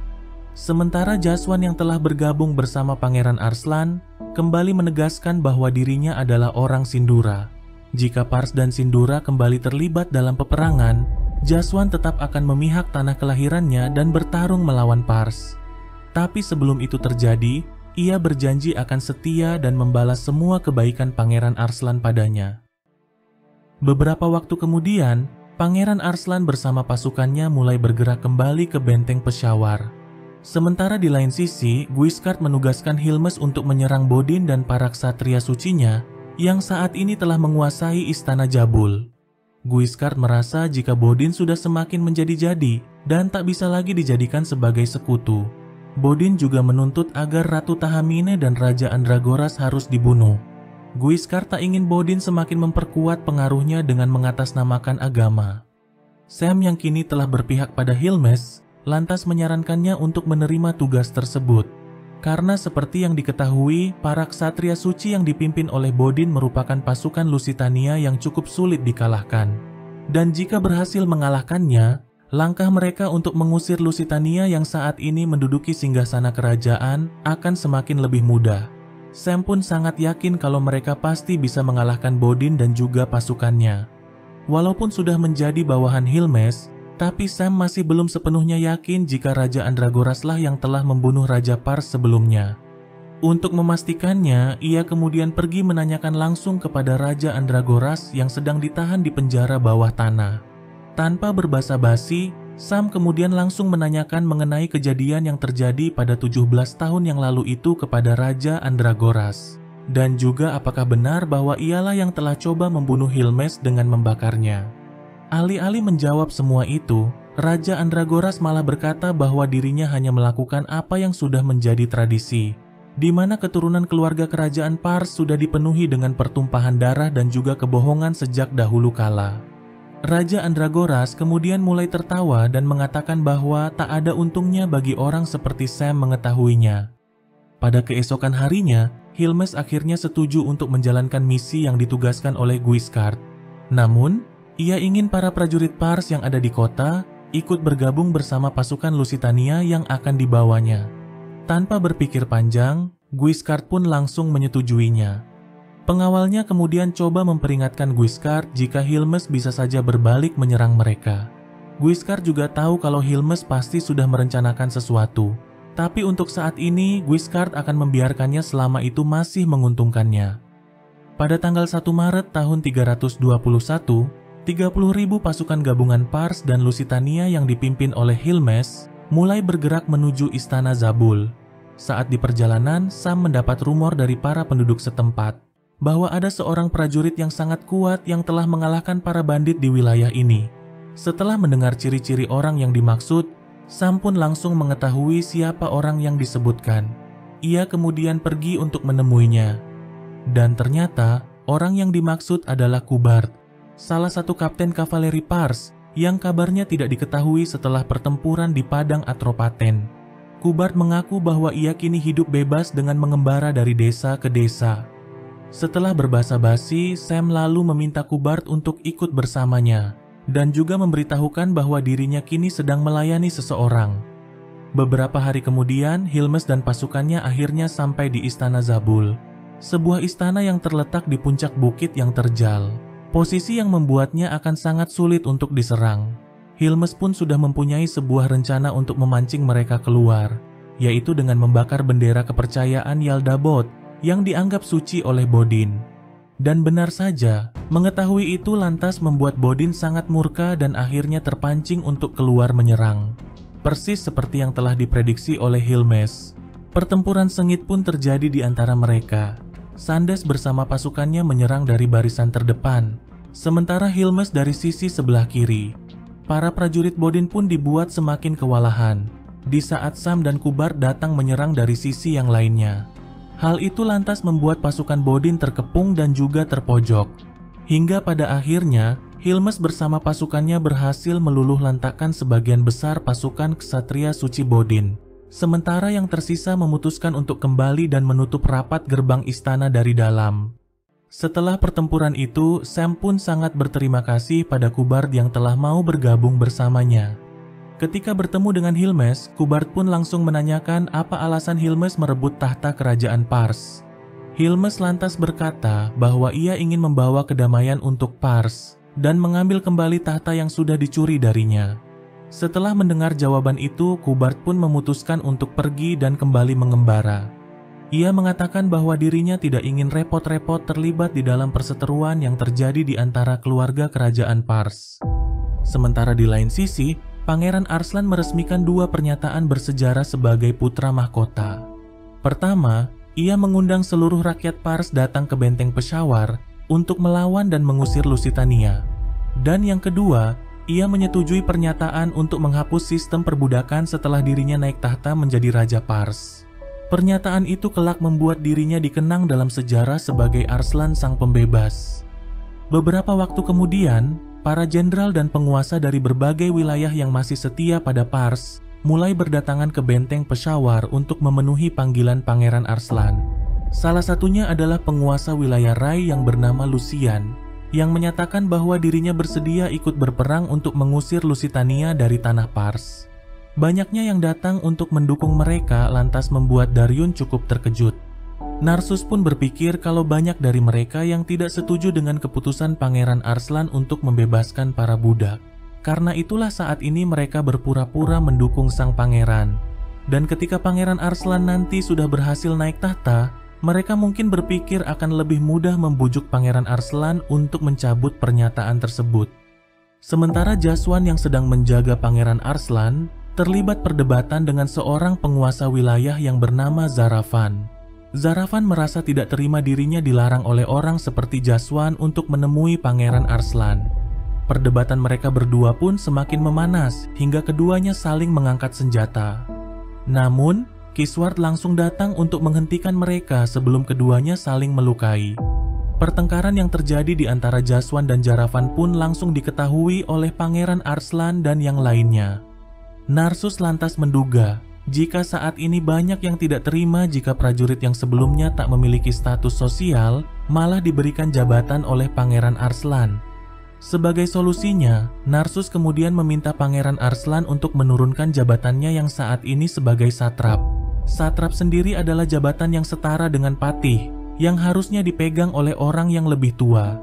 Sementara Jaswan yang telah bergabung bersama Pangeran Arslan kembali menegaskan bahwa dirinya adalah orang Sindura. Jika Pars dan Sindura kembali terlibat dalam peperangan, Jaswan tetap akan memihak tanah kelahirannya dan bertarung melawan Pars. Tapi sebelum itu terjadi, ia berjanji akan setia dan membalas semua kebaikan Pangeran Arslan padanya. Beberapa waktu kemudian, Pangeran Arslan bersama pasukannya mulai bergerak kembali ke benteng Peshawar. Sementara di lain sisi, Guiscard menugaskan Hilmes untuk menyerang Bodin dan para ksatria sucinya yang saat ini telah menguasai istana Jabul. Guiscard merasa jika Bodin sudah semakin menjadi-jadi dan tak bisa lagi dijadikan sebagai sekutu. Bodin juga menuntut agar Ratu Tahamine dan Raja Andragoras harus dibunuh. Guiscard tak ingin Bodin semakin memperkuat pengaruhnya dengan mengatasnamakan agama. Sam yang kini telah berpihak pada Hilmes lantas menyarankannya untuk menerima tugas tersebut. Karena seperti yang diketahui, para ksatria suci yang dipimpin oleh Bodin merupakan pasukan Lusitania yang cukup sulit dikalahkan. Dan jika berhasil mengalahkannya, langkah mereka untuk mengusir Lusitania yang saat ini menduduki singgasana kerajaan akan semakin lebih mudah. Sam pun sangat yakin kalau mereka pasti bisa mengalahkan Bodin dan juga pasukannya. Walaupun sudah menjadi bawahan Hilmes, tapi Sam masih belum sepenuhnya yakin jika Raja Andragoraslah yang telah membunuh Raja Pars sebelumnya. Untuk memastikannya, ia kemudian pergi menanyakan langsung kepada Raja Andragoras yang sedang ditahan di penjara bawah tanah. Tanpa berbasa-basi, Sam kemudian langsung menanyakan mengenai kejadian yang terjadi pada 17 tahun yang lalu itu kepada Raja Andragoras. Dan juga apakah benar bahwa ialah yang telah coba membunuh Hilmes dengan membakarnya. Alih-alih menjawab semua itu, Raja Andragoras malah berkata bahwa dirinya hanya melakukan apa yang sudah menjadi tradisi, di mana keturunan keluarga kerajaan Pars sudah dipenuhi dengan pertumpahan darah dan juga kebohongan sejak dahulu kala. Raja Andragoras kemudian mulai tertawa dan mengatakan bahwa tak ada untungnya bagi orang seperti Sam mengetahuinya. Pada keesokan harinya, Hilmes akhirnya setuju untuk menjalankan misi yang ditugaskan oleh Guiscard. Namun, ia ingin para prajurit Pars yang ada di kota ikut bergabung bersama pasukan Lusitania yang akan dibawanya. Tanpa berpikir panjang, Guiscard pun langsung menyetujuinya. Pengawalnya kemudian coba memperingatkan Guiscard jika Hilmes bisa saja berbalik menyerang mereka. Guiscard juga tahu kalau Hilmes pasti sudah merencanakan sesuatu. Tapi untuk saat ini, Guiscard akan membiarkannya selama itu masih menguntungkannya. Pada tanggal 1 Maret tahun 321, 30.000 pasukan gabungan Pars dan Lusitania yang dipimpin oleh Hilmes mulai bergerak menuju istana Zabul. Saat di perjalanan, Sam mendapat rumor dari para penduduk setempat bahwa ada seorang prajurit yang sangat kuat yang telah mengalahkan para bandit di wilayah ini. Setelah mendengar ciri-ciri orang yang dimaksud, Sam pun langsung mengetahui siapa orang yang disebutkan. Ia kemudian pergi untuk menemuinya. Dan ternyata, orang yang dimaksud adalah Kubart, salah satu kapten kavaleri Pars yang kabarnya tidak diketahui setelah pertempuran di padang Atropaten. Kubart mengaku bahwa ia kini hidup bebas dengan mengembara dari desa ke desa. Setelah berbasa-basi, Sam lalu meminta Kubart untuk ikut bersamanya dan juga memberitahukan bahwa dirinya kini sedang melayani seseorang. Beberapa hari kemudian, Hilmes dan pasukannya akhirnya sampai di istana Zabul, sebuah istana yang terletak di puncak bukit yang terjal. Posisi yang membuatnya akan sangat sulit untuk diserang. Hilmes pun sudah mempunyai sebuah rencana untuk memancing mereka keluar, yaitu dengan membakar bendera kepercayaan Yaldabot yang dianggap suci oleh Bodin. Dan benar saja, mengetahui itu lantas membuat Bodin sangat murka dan akhirnya terpancing untuk keluar menyerang. Persis seperti yang telah diprediksi oleh Hilmes, pertempuran sengit pun terjadi di antara mereka. Sandes bersama pasukannya menyerang dari barisan terdepan, sementara Hilmes dari sisi sebelah kiri. Para prajurit Bodin pun dibuat semakin kewalahan di saat Sam dan Kubart datang menyerang dari sisi yang lainnya. Hal itu lantas membuat pasukan Bodin terkepung dan juga terpojok. Hingga pada akhirnya, Hilmes bersama pasukannya berhasil meluluh lantakkan sebagian besar pasukan ksatria suci Bodin. Sementara yang tersisa memutuskan untuk kembali dan menutup rapat gerbang istana dari dalam. Setelah pertempuran itu, Sam pun sangat berterima kasih pada Qubard yang telah mau bergabung bersamanya. Ketika bertemu dengan Hilmes, Qubard pun langsung menanyakan apa alasan Hilmes merebut tahta kerajaan Pars. Hilmes lantas berkata bahwa ia ingin membawa kedamaian untuk Pars dan mengambil kembali tahta yang sudah dicuri darinya. Setelah mendengar jawaban itu, Qubard pun memutuskan untuk pergi dan kembali mengembara. Ia mengatakan bahwa dirinya tidak ingin repot-repot terlibat di dalam perseteruan yang terjadi di antara keluarga kerajaan Pars. Sementara di lain sisi, Pangeran Arslan meresmikan dua pernyataan bersejarah sebagai putra mahkota. Pertama, ia mengundang seluruh rakyat Pars datang ke benteng Peshawar untuk melawan dan mengusir Lusitania. Dan yang kedua, ia menyetujui pernyataan untuk menghapus sistem perbudakan setelah dirinya naik tahta menjadi Raja Pars. Pernyataan itu kelak membuat dirinya dikenang dalam sejarah sebagai Arslan Sang Pembebas. Beberapa waktu kemudian, para jenderal dan penguasa dari berbagai wilayah yang masih setia pada Pars mulai berdatangan ke benteng Peshawar untuk memenuhi panggilan Pangeran Arslan. Salah satunya adalah penguasa wilayah Rai yang bernama Lucian, yang menyatakan bahwa dirinya bersedia ikut berperang untuk mengusir Lusitania dari tanah Pars. Banyaknya yang datang untuk mendukung mereka lantas membuat Daryun cukup terkejut. Narsus pun berpikir kalau banyak dari mereka yang tidak setuju dengan keputusan Pangeran Arslan untuk membebaskan para budak. Karena itulah saat ini mereka berpura-pura mendukung sang pangeran. Dan ketika Pangeran Arslan nanti sudah berhasil naik tahta, mereka mungkin berpikir akan lebih mudah membujuk Pangeran Arslan untuk mencabut pernyataan tersebut. Sementara Jaswan yang sedang menjaga Pangeran Arslan terlibat perdebatan dengan seorang penguasa wilayah yang bernama Zarafan. Zarafan merasa tidak terima dirinya dilarang oleh orang seperti Jaswan untuk menemui Pangeran Arslan. Perdebatan mereka berdua pun semakin memanas hingga keduanya saling mengangkat senjata. Namun, Kisward langsung datang untuk menghentikan mereka sebelum keduanya saling melukai. Pertengkaran yang terjadi di antara Jaswan dan Zarafan pun langsung diketahui oleh Pangeran Arslan dan yang lainnya. Narsus lantas menduga jika saat ini banyak yang tidak terima jika prajurit yang sebelumnya tak memiliki status sosial malah diberikan jabatan oleh Pangeran Arslan. Sebagai solusinya, Narsus kemudian meminta Pangeran Arslan untuk menurunkan jabatannya yang saat ini sebagai satrap. Satrap sendiri adalah jabatan yang setara dengan patih, yang harusnya dipegang oleh orang yang lebih tua.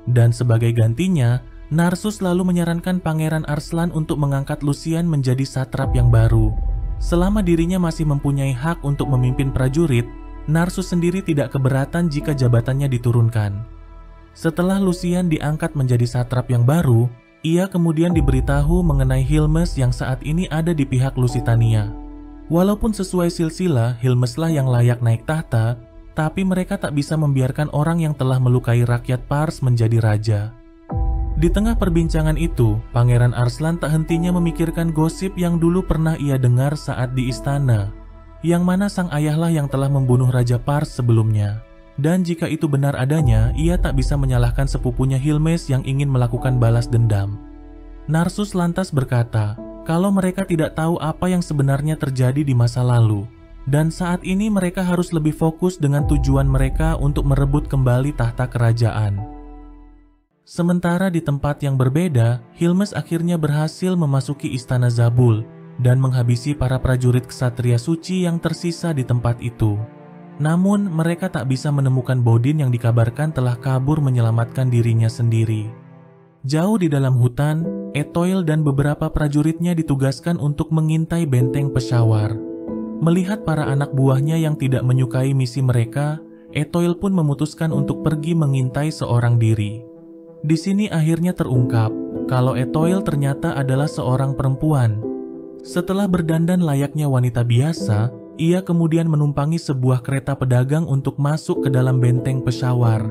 Dan sebagai gantinya, Narsus lalu menyarankan Pangeran Arslan untuk mengangkat Lucian menjadi satrap yang baru. Selama dirinya masih mempunyai hak untuk memimpin prajurit, Narsus sendiri tidak keberatan jika jabatannya diturunkan. Setelah Lucian diangkat menjadi satrap yang baru, ia kemudian diberitahu mengenai Hilmes yang saat ini ada di pihak Lusitania. Walaupun sesuai silsilah, Hilmeslah yang layak naik tahta, tapi mereka tak bisa membiarkan orang yang telah melukai rakyat Pars menjadi raja. Di tengah perbincangan itu, Pangeran Arslan tak hentinya memikirkan gosip yang dulu pernah ia dengar saat di istana, yang mana sang ayahlah yang telah membunuh Raja Pars sebelumnya. Dan jika itu benar adanya, ia tak bisa menyalahkan sepupunya Hilmes yang ingin melakukan balas dendam. Narsus lantas berkata, kalau mereka tidak tahu apa yang sebenarnya terjadi di masa lalu, dan saat ini mereka harus lebih fokus dengan tujuan mereka untuk merebut kembali tahta kerajaan. Sementara di tempat yang berbeda, Hilmes akhirnya berhasil memasuki istana Zabul dan menghabisi para prajurit ksatria suci yang tersisa di tempat itu. Namun mereka tak bisa menemukan Bodin yang dikabarkan telah kabur menyelamatkan dirinya sendiri. Jauh di dalam hutan, Etoil dan beberapa prajuritnya ditugaskan untuk mengintai benteng Peshawar. Melihat para anak buahnya yang tidak menyukai misi mereka, Etoil pun memutuskan untuk pergi mengintai seorang diri. Di sini akhirnya terungkap kalau Etoil ternyata adalah seorang perempuan. Setelah berdandan layaknya wanita biasa, ia kemudian menumpangi sebuah kereta pedagang untuk masuk ke dalam benteng Peshawar.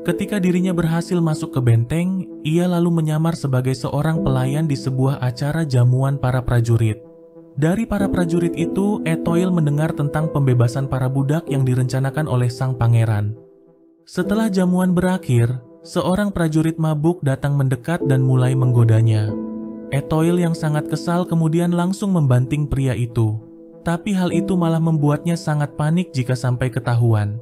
Ketika dirinya berhasil masuk ke benteng, ia lalu menyamar sebagai seorang pelayan di sebuah acara jamuan para prajurit. Dari para prajurit itu, Etoil mendengar tentang pembebasan para budak yang direncanakan oleh sang pangeran. Setelah jamuan berakhir, seorang prajurit mabuk datang mendekat dan mulai menggodanya. Etoil yang sangat kesal kemudian langsung membanting pria itu. Tapi hal itu malah membuatnya sangat panik jika sampai ketahuan.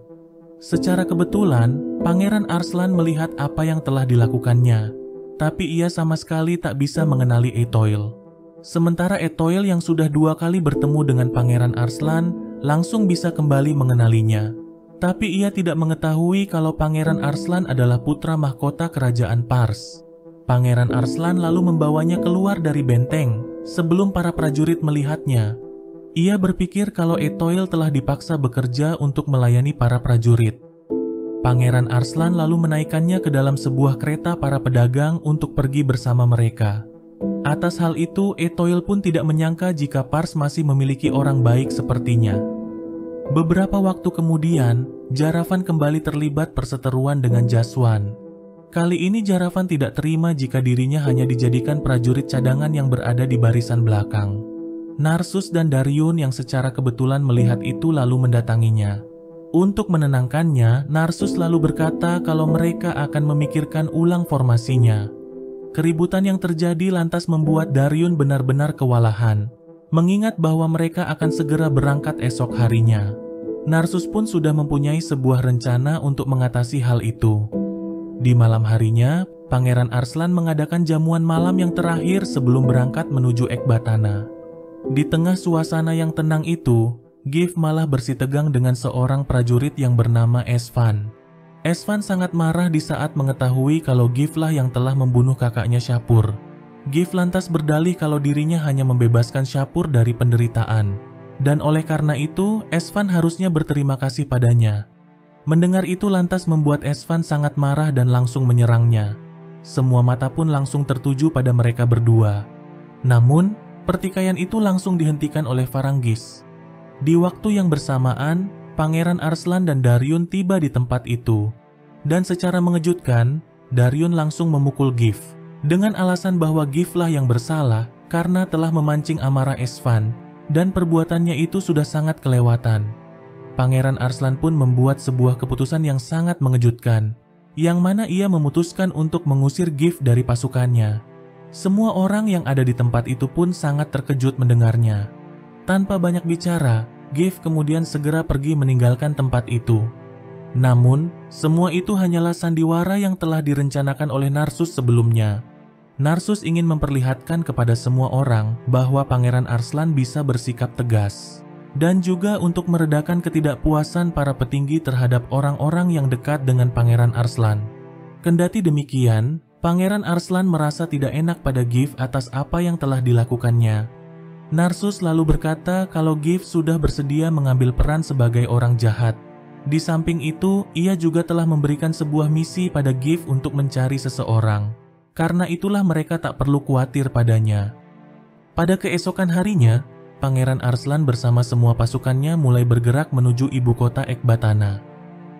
Secara kebetulan, Pangeran Arslan melihat apa yang telah dilakukannya. Tapi ia sama sekali tak bisa mengenali Etoil. Sementara Etoil yang sudah 2 kali bertemu dengan Pangeran Arslan langsung bisa kembali mengenalinya. Tapi ia tidak mengetahui kalau Pangeran Arslan adalah putra mahkota kerajaan Pars. Pangeran Arslan lalu membawanya keluar dari benteng sebelum para prajurit melihatnya. Ia berpikir kalau Etoil telah dipaksa bekerja untuk melayani para prajurit. Pangeran Arslan lalu menaikkannya ke dalam sebuah kereta para pedagang untuk pergi bersama mereka. Atas hal itu, Etoil pun tidak menyangka jika Pars masih memiliki orang baik sepertinya. Beberapa waktu kemudian, Jaravan kembali terlibat perseteruan dengan Jaswan. Kali ini Jaravan tidak terima jika dirinya hanya dijadikan prajurit cadangan yang berada di barisan belakang. Narsus dan Darion yang secara kebetulan melihat itu lalu mendatanginya. Untuk menenangkannya, Narsus lalu berkata kalau mereka akan memikirkan ulang formasinya. Keributan yang terjadi lantas membuat Darion benar-benar kewalahan, mengingat bahwa mereka akan segera berangkat esok harinya. Narsus pun sudah mempunyai sebuah rencana untuk mengatasi hal itu. Di malam harinya, Pangeran Arslan mengadakan jamuan malam yang terakhir sebelum berangkat menuju Ekbatana. Di tengah suasana yang tenang itu, Gif malah bersitegang dengan seorang prajurit yang bernama Esvan. Esvan sangat marah di saat mengetahui kalau Gif lah yang telah membunuh kakaknya Shapur. Gif lantas berdalih kalau dirinya hanya membebaskan Shapur dari penderitaan. Dan oleh karena itu, Esvan harusnya berterima kasih padanya. Mendengar itu lantas membuat Esvan sangat marah dan langsung menyerangnya. Semua mata pun langsung tertuju pada mereka berdua. Namun, pertikaian itu langsung dihentikan oleh Faranggis. Di waktu yang bersamaan, Pangeran Arslan dan Darion tiba di tempat itu. Dan secara mengejutkan, Darion langsung memukul Gif. Dengan alasan bahwa Gif lah yang bersalah karena telah memancing amarah Esvan dan perbuatannya itu sudah sangat kelewatan. Pangeran Arslan pun membuat sebuah keputusan yang sangat mengejutkan, yang mana ia memutuskan untuk mengusir Gif dari pasukannya. Semua orang yang ada di tempat itu pun sangat terkejut mendengarnya. Tanpa banyak bicara, Gif kemudian segera pergi meninggalkan tempat itu. Namun, semua itu hanyalah sandiwara yang telah direncanakan oleh Narsus sebelumnya. Narsus ingin memperlihatkan kepada semua orang bahwa Pangeran Arslan bisa bersikap tegas. Dan juga untuk meredakan ketidakpuasan para petinggi terhadap orang-orang yang dekat dengan Pangeran Arslan. Kendati demikian, Pangeran Arslan merasa tidak enak pada Gif atas apa yang telah dilakukannya. Narsus lalu berkata kalau Gif sudah bersedia mengambil peran sebagai orang jahat. Di samping itu, ia juga telah memberikan sebuah misi pada Gif untuk mencari seseorang. Karena itulah mereka tak perlu khawatir padanya. Pada keesokan harinya, Pangeran Arslan bersama semua pasukannya mulai bergerak menuju ibu kota Ekbatana.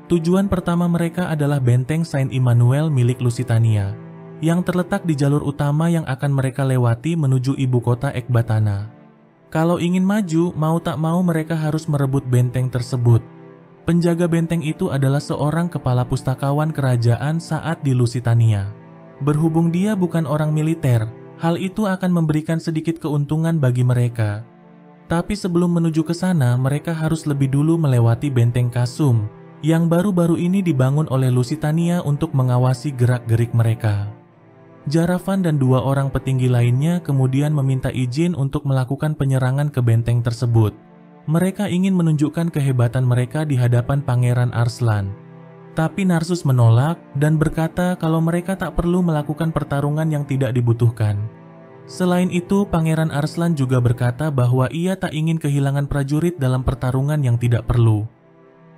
Tujuan pertama mereka adalah benteng Saint Immanuel milik Lusitania, yang terletak di jalur utama yang akan mereka lewati menuju ibu kota Ekbatana. Kalau ingin maju, mau tak mau mereka harus merebut benteng tersebut. Penjaga benteng itu adalah seorang kepala pustakawan kerajaan saat di Lusitania. Berhubung dia bukan orang militer, hal itu akan memberikan sedikit keuntungan bagi mereka. Tapi sebelum menuju ke sana, mereka harus lebih dulu melewati benteng Kasum, yang baru-baru ini dibangun oleh Lusitania untuk mengawasi gerak-gerik mereka. Jaravan dan 2 orang petinggi lainnya kemudian meminta izin untuk melakukan penyerangan ke benteng tersebut. Mereka ingin menunjukkan kehebatan mereka di hadapan Pangeran Arslan. Tapi Narsus menolak dan berkata kalau mereka tak perlu melakukan pertarungan yang tidak dibutuhkan. Selain itu, Pangeran Arslan juga berkata bahwa ia tak ingin kehilangan prajurit dalam pertarungan yang tidak perlu.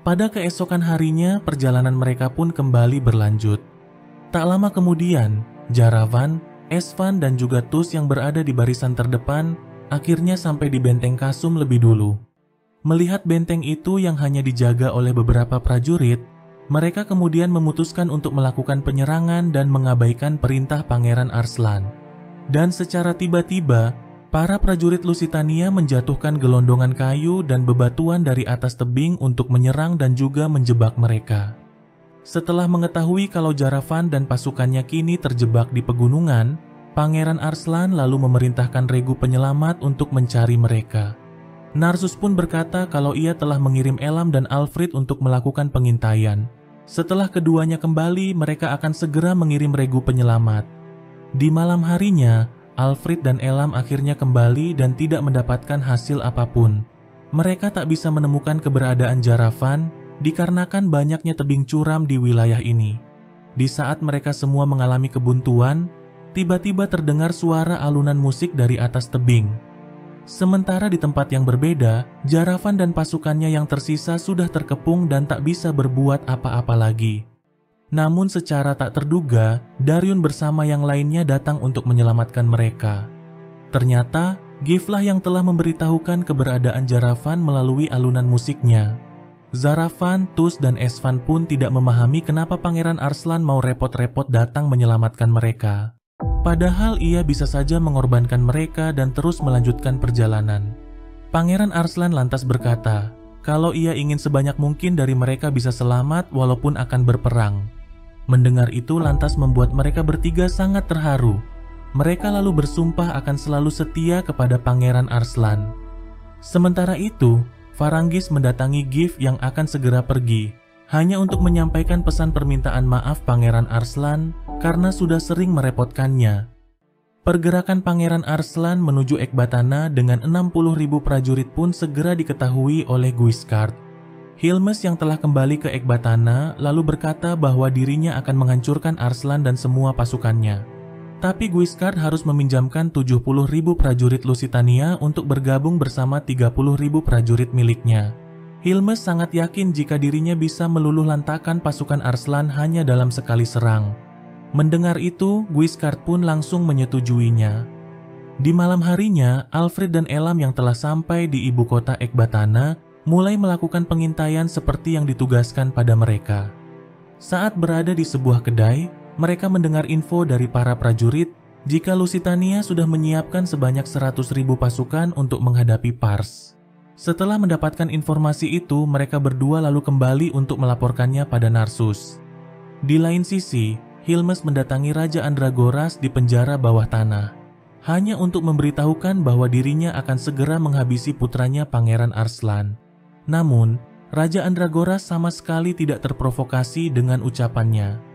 Pada keesokan harinya, perjalanan mereka pun kembali berlanjut. Tak lama kemudian, Jaravan, Esvan dan juga Tus yang berada di barisan terdepan akhirnya sampai di benteng Kasum lebih dulu. Melihat benteng itu yang hanya dijaga oleh beberapa prajurit, mereka kemudian memutuskan untuk melakukan penyerangan dan mengabaikan perintah Pangeran Arslan. Dan secara tiba-tiba, para prajurit Lusitania menjatuhkan gelondongan kayu dan bebatuan dari atas tebing untuk menyerang dan juga menjebak mereka. Setelah mengetahui kalau Jaravan dan pasukannya kini terjebak di pegunungan, Pangeran Arslan lalu memerintahkan regu penyelamat untuk mencari mereka. Narsus pun berkata kalau ia telah mengirim Elam dan Alfred untuk melakukan pengintaian. Setelah keduanya kembali, mereka akan segera mengirim regu penyelamat. Di malam harinya, Alfred dan Elam akhirnya kembali dan tidak mendapatkan hasil apapun. Mereka tak bisa menemukan keberadaan Jaravan dikarenakan banyaknya tebing curam di wilayah ini. Di saat mereka semua mengalami kebuntuan, tiba-tiba terdengar suara alunan musik dari atas tebing. Sementara di tempat yang berbeda, Jaravan dan pasukannya yang tersisa sudah terkepung dan tak bisa berbuat apa-apa lagi. Namun secara tak terduga, Daryun bersama yang lainnya datang untuk menyelamatkan mereka. Ternyata, Giflah yang telah memberitahukan keberadaan Jaravan melalui alunan musiknya. Zaravan, Tus, dan Esvan pun tidak memahami kenapa Pangeran Arslan mau repot-repot datang menyelamatkan mereka. Padahal ia bisa saja mengorbankan mereka dan terus melanjutkan perjalanan. Pangeran Arslan lantas berkata, kalau ia ingin sebanyak mungkin dari mereka bisa selamat walaupun akan berperang. Mendengar itu lantas membuat mereka bertiga sangat terharu. Mereka lalu bersumpah akan selalu setia kepada Pangeran Arslan. Sementara itu, Faranggis mendatangi Gif yang akan segera pergi, hanya untuk menyampaikan pesan permintaan maaf Pangeran Arslan karena sudah sering merepotkannya. Pergerakan Pangeran Arslan menuju Ekbatana dengan 60.000 prajurit pun segera diketahui oleh Guiscard. Hilmes yang telah kembali ke Ekbatana lalu berkata bahwa dirinya akan menghancurkan Arslan dan semua pasukannya. Tapi Guiscard harus meminjamkan 70.000 prajurit Lusitania untuk bergabung bersama 30.000 prajurit miliknya. Hilmes sangat yakin jika dirinya bisa meluluh lantakan pasukan Arslan hanya dalam sekali serang. Mendengar itu, Guiscard pun langsung menyetujuinya. Di malam harinya, Alfred dan Elam yang telah sampai di ibu kota Ekbatana mulai melakukan pengintaian seperti yang ditugaskan pada mereka. Saat berada di sebuah kedai, mereka mendengar info dari para prajurit jika Lusitania sudah menyiapkan sebanyak 100.000 pasukan untuk menghadapi Pars. Setelah mendapatkan informasi itu, mereka berdua lalu kembali untuk melaporkannya pada Narsus. Di lain sisi, Hilmes mendatangi Raja Andragoras di penjara bawah tanah, hanya untuk memberitahukan bahwa dirinya akan segera menghabisi putranya Pangeran Arslan. Namun, Raja Andragoras sama sekali tidak terprovokasi dengan ucapannya.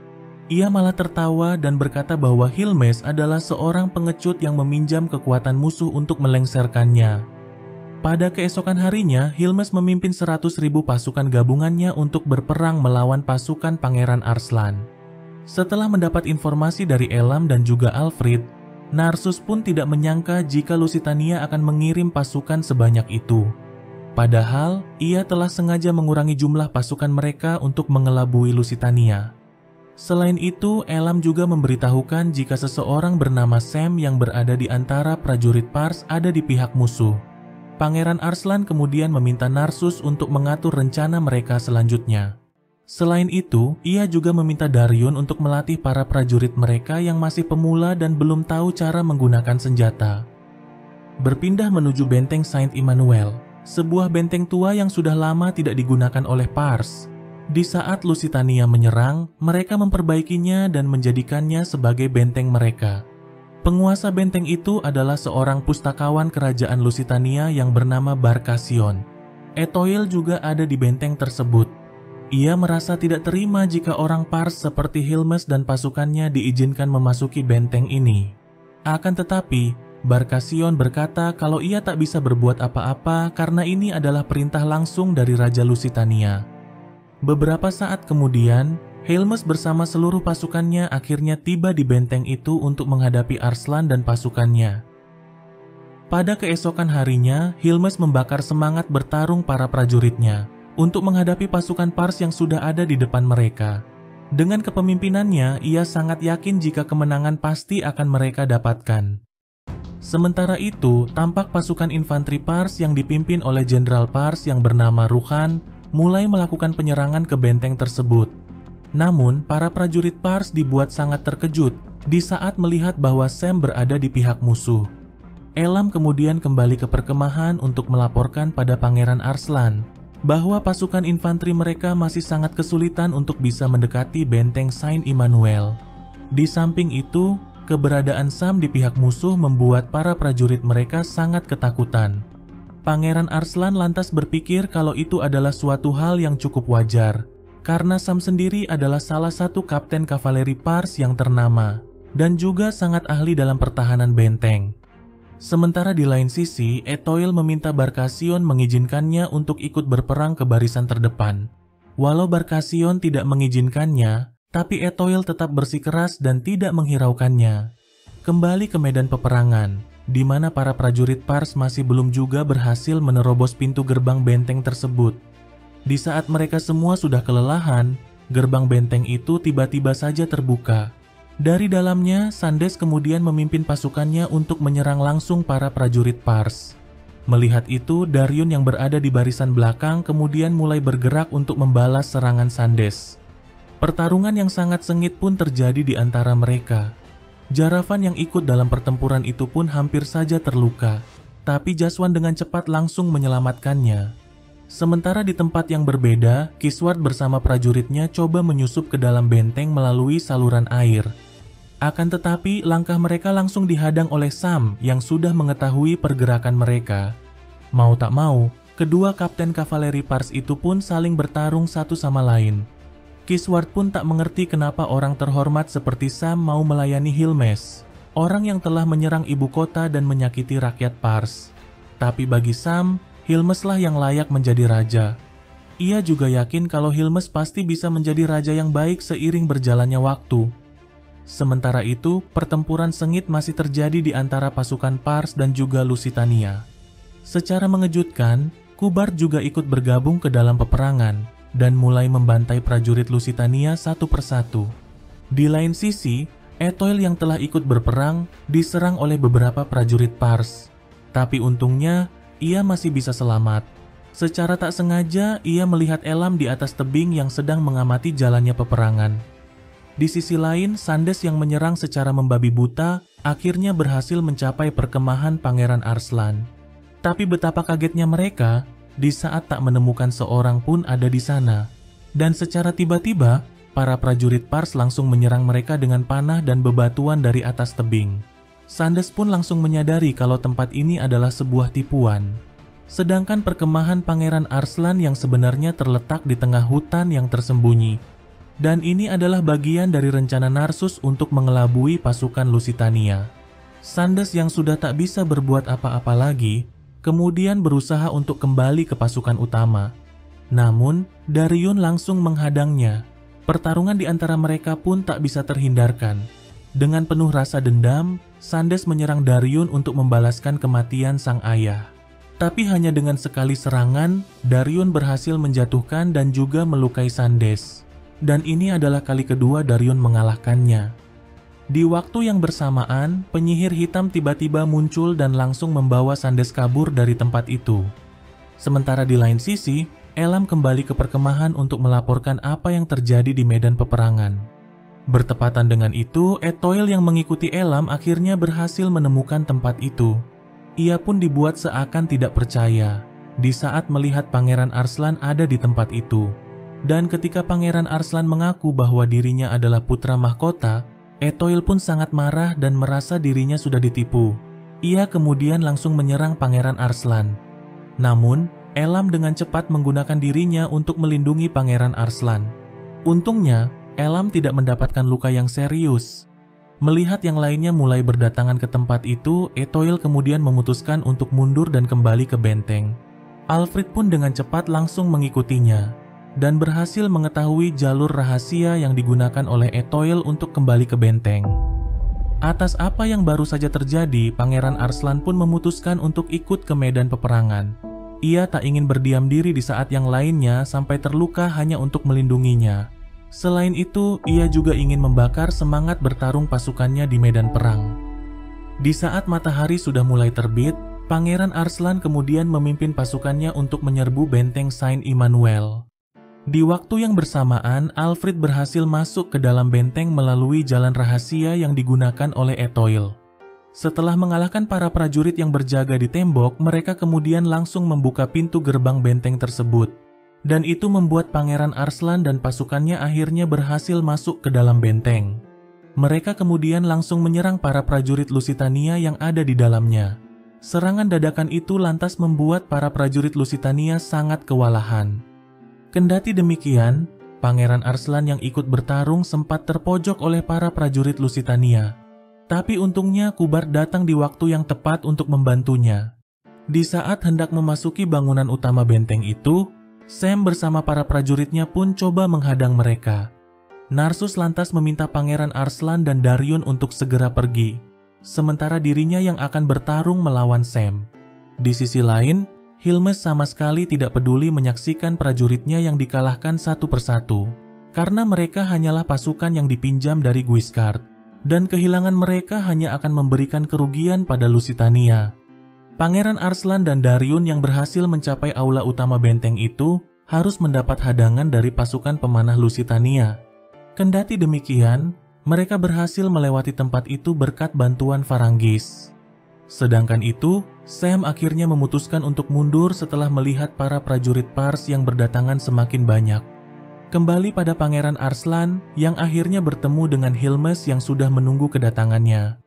Ia malah tertawa dan berkata bahwa Hilmes adalah seorang pengecut yang meminjam kekuatan musuh untuk melengsarkannya. Pada keesokan harinya, Hilmes memimpin 100.000 pasukan gabungannya untuk berperang melawan pasukan Pangeran Arslan. Setelah mendapat informasi dari Elam dan juga Alfred, Narsus pun tidak menyangka jika Lusitania akan mengirim pasukan sebanyak itu. Padahal, ia telah sengaja mengurangi jumlah pasukan mereka untuk mengelabui Lusitania. Selain itu, Elam juga memberitahukan jika seseorang bernama Sam yang berada di antara prajurit Pars ada di pihak musuh. Pangeran Arslan kemudian meminta Narsus untuk mengatur rencana mereka selanjutnya. Selain itu, ia juga meminta Daryun untuk melatih para prajurit mereka yang masih pemula dan belum tahu cara menggunakan senjata. Berpindah menuju benteng Saint Immanuel, sebuah benteng tua yang sudah lama tidak digunakan oleh Pars. Di saat Lusitania menyerang, mereka memperbaikinya dan menjadikannya sebagai benteng mereka. Penguasa benteng itu adalah seorang pustakawan kerajaan Lusitania yang bernama Barkasion. Etoil juga ada di benteng tersebut. Ia merasa tidak terima jika orang Pars seperti Hilmes dan pasukannya diizinkan memasuki benteng ini. Akan tetapi, Barkasion berkata kalau ia tak bisa berbuat apa-apa karena ini adalah perintah langsung dari Raja Lusitania. Beberapa saat kemudian, Hilmes bersama seluruh pasukannya akhirnya tiba di benteng itu untuk menghadapi Arslan dan pasukannya. Pada keesokan harinya, Hilmes membakar semangat bertarung para prajuritnya untuk menghadapi pasukan Pars yang sudah ada di depan mereka. Dengan kepemimpinannya, ia sangat yakin jika kemenangan pasti akan mereka dapatkan. Sementara itu, tampak pasukan infanteri Pars yang dipimpin oleh Jenderal Pars yang bernama Ruhan mulai melakukan penyerangan ke benteng tersebut. Namun, para prajurit Pars dibuat sangat terkejut di saat melihat bahwa Sam berada di pihak musuh. Elam kemudian kembali ke perkemahan untuk melaporkan pada Pangeran Arslan bahwa pasukan infanteri mereka masih sangat kesulitan untuk bisa mendekati benteng Saint Immanuel. Di samping itu, keberadaan Sam di pihak musuh membuat para prajurit mereka sangat ketakutan. Pangeran Arslan lantas berpikir kalau itu adalah suatu hal yang cukup wajar, karena Sam sendiri adalah salah satu kapten kavaleri Pars yang ternama, dan juga sangat ahli dalam pertahanan benteng. Sementara di lain sisi, Etoile meminta Barkasion mengizinkannya untuk ikut berperang ke barisan terdepan. Walau Barkasion tidak mengizinkannya, tapi Etoile tetap bersikeras dan tidak menghiraukannya. Kembali ke medan peperangan, di mana para prajurit Pars masih belum juga berhasil menerobos pintu gerbang benteng tersebut. Di saat mereka semua sudah kelelahan, gerbang benteng itu tiba-tiba saja terbuka. Dari dalamnya, Sandes kemudian memimpin pasukannya untuk menyerang langsung para prajurit Pars. Melihat itu, Darion yang berada di barisan belakang kemudian mulai bergerak untuk membalas serangan Sandes. Pertarungan yang sangat sengit pun terjadi di antara mereka. Jaravan yang ikut dalam pertempuran itu pun hampir saja terluka, tapi Jaswan dengan cepat langsung menyelamatkannya. Sementara di tempat yang berbeda, Kisward bersama prajuritnya coba menyusup ke dalam benteng melalui saluran air. Akan tetapi, langkah mereka langsung dihadang oleh Sam yang sudah mengetahui pergerakan mereka. Mau tak mau, kedua kapten kavaleri Pars itu pun saling bertarung satu sama lain. Kisward pun tak mengerti kenapa orang terhormat seperti Sam mau melayani Hilmes, orang yang telah menyerang ibu kota dan menyakiti rakyat Pars. Tapi bagi Sam, Hilmes lah yang layak menjadi raja. Ia juga yakin kalau Hilmes pasti bisa menjadi raja yang baik seiring berjalannya waktu. Sementara itu, pertempuran sengit masih terjadi di antara pasukan Pars dan juga Lusitania. Secara mengejutkan, Kubar juga ikut bergabung ke dalam peperangan dan mulai membantai prajurit Lusitania satu persatu. Di lain sisi, Etoile yang telah ikut berperang diserang oleh beberapa prajurit Pars. Tapi untungnya, ia masih bisa selamat. Secara tak sengaja, ia melihat Elam di atas tebing yang sedang mengamati jalannya peperangan. Di sisi lain, Sandes yang menyerang secara membabi buta akhirnya berhasil mencapai perkemahan Pangeran Arslan. Tapi betapa kagetnya mereka di saat tak menemukan seorang pun ada di sana. Dan secara tiba-tiba, para prajurit Pars langsung menyerang mereka dengan panah dan bebatuan dari atas tebing. Sandes pun langsung menyadari kalau tempat ini adalah sebuah tipuan. Sedangkan perkemahan Pangeran Arslan yang sebenarnya terletak di tengah hutan yang tersembunyi. Dan ini adalah bagian dari rencana Narsus untuk mengelabui pasukan Lusitania. Sandes yang sudah tak bisa berbuat apa-apa lagi, kemudian berusaha untuk kembali ke pasukan utama. Namun, Darion langsung menghadangnya. Pertarungan di antara mereka pun tak bisa terhindarkan. Dengan penuh rasa dendam, Sandes menyerang Darion untuk membalaskan kematian sang ayah. Tapi hanya dengan sekali serangan, Darion berhasil menjatuhkan dan juga melukai Sandes. Dan ini adalah kali kedua Darion mengalahkannya. Di waktu yang bersamaan, penyihir hitam tiba-tiba muncul dan langsung membawa Sandes kabur dari tempat itu. Sementara di lain sisi, Elam kembali ke perkemahan untuk melaporkan apa yang terjadi di medan peperangan. Bertepatan dengan itu, Etoile yang mengikuti Elam akhirnya berhasil menemukan tempat itu. Ia pun dibuat seakan tidak percaya di saat melihat Pangeran Arslan ada di tempat itu. Dan ketika Pangeran Arslan mengaku bahwa dirinya adalah putra mahkota, Etoile pun sangat marah dan merasa dirinya sudah ditipu. Ia kemudian langsung menyerang Pangeran Arslan. Namun, Elam dengan cepat menggunakan dirinya untuk melindungi Pangeran Arslan. Untungnya, Elam tidak mendapatkan luka yang serius. Melihat yang lainnya mulai berdatangan ke tempat itu, Etoile kemudian memutuskan untuk mundur dan kembali ke benteng. Alfred pun dengan cepat langsung mengikutinya dan berhasil mengetahui jalur rahasia yang digunakan oleh Etoile untuk kembali ke benteng. Atas apa yang baru saja terjadi, Pangeran Arslan pun memutuskan untuk ikut ke medan peperangan. Ia tak ingin berdiam diri di saat yang lainnya sampai terluka hanya untuk melindunginya. Selain itu, ia juga ingin membakar semangat bertarung pasukannya di medan perang. Di saat matahari sudah mulai terbit, Pangeran Arslan kemudian memimpin pasukannya untuk menyerbu benteng Saint Immanuel. Di waktu yang bersamaan, Alfred berhasil masuk ke dalam benteng melalui jalan rahasia yang digunakan oleh Etoile. Setelah mengalahkan para prajurit yang berjaga di tembok, mereka kemudian langsung membuka pintu gerbang benteng tersebut. Dan itu membuat Pangeran Arslan dan pasukannya akhirnya berhasil masuk ke dalam benteng. Mereka kemudian langsung menyerang para prajurit Lusitania yang ada di dalamnya. Serangan dadakan itu lantas membuat para prajurit Lusitania sangat kewalahan. Kendati demikian, Pangeran Arslan yang ikut bertarung sempat terpojok oleh para prajurit Lusitania. Tapi untungnya Kubar datang di waktu yang tepat untuk membantunya. Di saat hendak memasuki bangunan utama benteng itu, Sam bersama para prajuritnya pun coba menghadang mereka. Narsus lantas meminta Pangeran Arslan dan Darion untuk segera pergi, sementara dirinya yang akan bertarung melawan Sam. Di sisi lain, Hilmes sama sekali tidak peduli menyaksikan prajuritnya yang dikalahkan satu persatu, karena mereka hanyalah pasukan yang dipinjam dari Guiscard, dan kehilangan mereka hanya akan memberikan kerugian pada Lusitania. Pangeran Arslan dan Darion yang berhasil mencapai aula utama benteng itu harus mendapat hadangan dari pasukan pemanah Lusitania. Kendati demikian, mereka berhasil melewati tempat itu berkat bantuan Faranggis. Sedangkan itu, Sam akhirnya memutuskan untuk mundur setelah melihat para prajurit Pars yang berdatangan semakin banyak. Kembali pada Pangeran Arslan yang akhirnya bertemu dengan Hilmes yang sudah menunggu kedatangannya.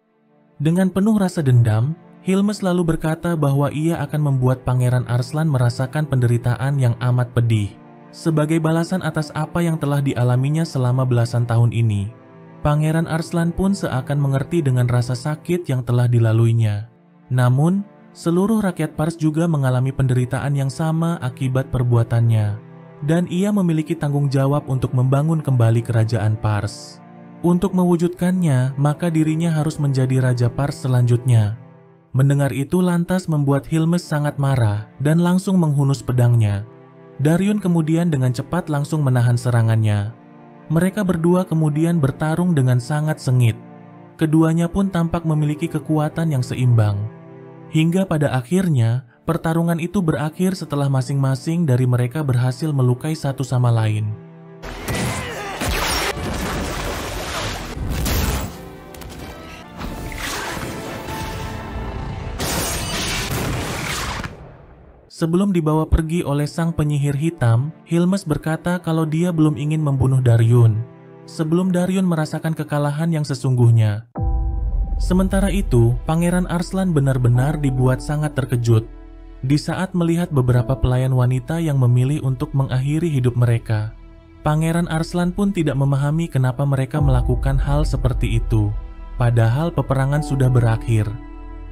Dengan penuh rasa dendam, Hilmes lalu berkata bahwa ia akan membuat Pangeran Arslan merasakan penderitaan yang amat pedih, sebagai balasan atas apa yang telah dialaminya selama belasan tahun ini. Pangeran Arslan pun seakan mengerti dengan rasa sakit yang telah dilaluinya. Namun, seluruh rakyat Pars juga mengalami penderitaan yang sama akibat perbuatannya, dan ia memiliki tanggung jawab untuk membangun kembali kerajaan Pars. Untuk mewujudkannya, maka dirinya harus menjadi Raja Pars selanjutnya. Mendengar itu lantas membuat Hilmes sangat marah dan langsung menghunus pedangnya. Darion kemudian dengan cepat langsung menahan serangannya. Mereka berdua kemudian bertarung dengan sangat sengit. Keduanya pun tampak memiliki kekuatan yang seimbang. Hingga pada akhirnya, pertarungan itu berakhir setelah masing-masing dari mereka berhasil melukai satu sama lain. Sebelum dibawa pergi oleh sang penyihir hitam, Hilmes berkata kalau dia belum ingin membunuh Darion, sebelum Darion merasakan kekalahan yang sesungguhnya. Sementara itu, Pangeran Arslan benar-benar dibuat sangat terkejut di saat melihat beberapa pelayan wanita yang memilih untuk mengakhiri hidup mereka. Pangeran Arslan pun tidak memahami kenapa mereka melakukan hal seperti itu, padahal peperangan sudah berakhir.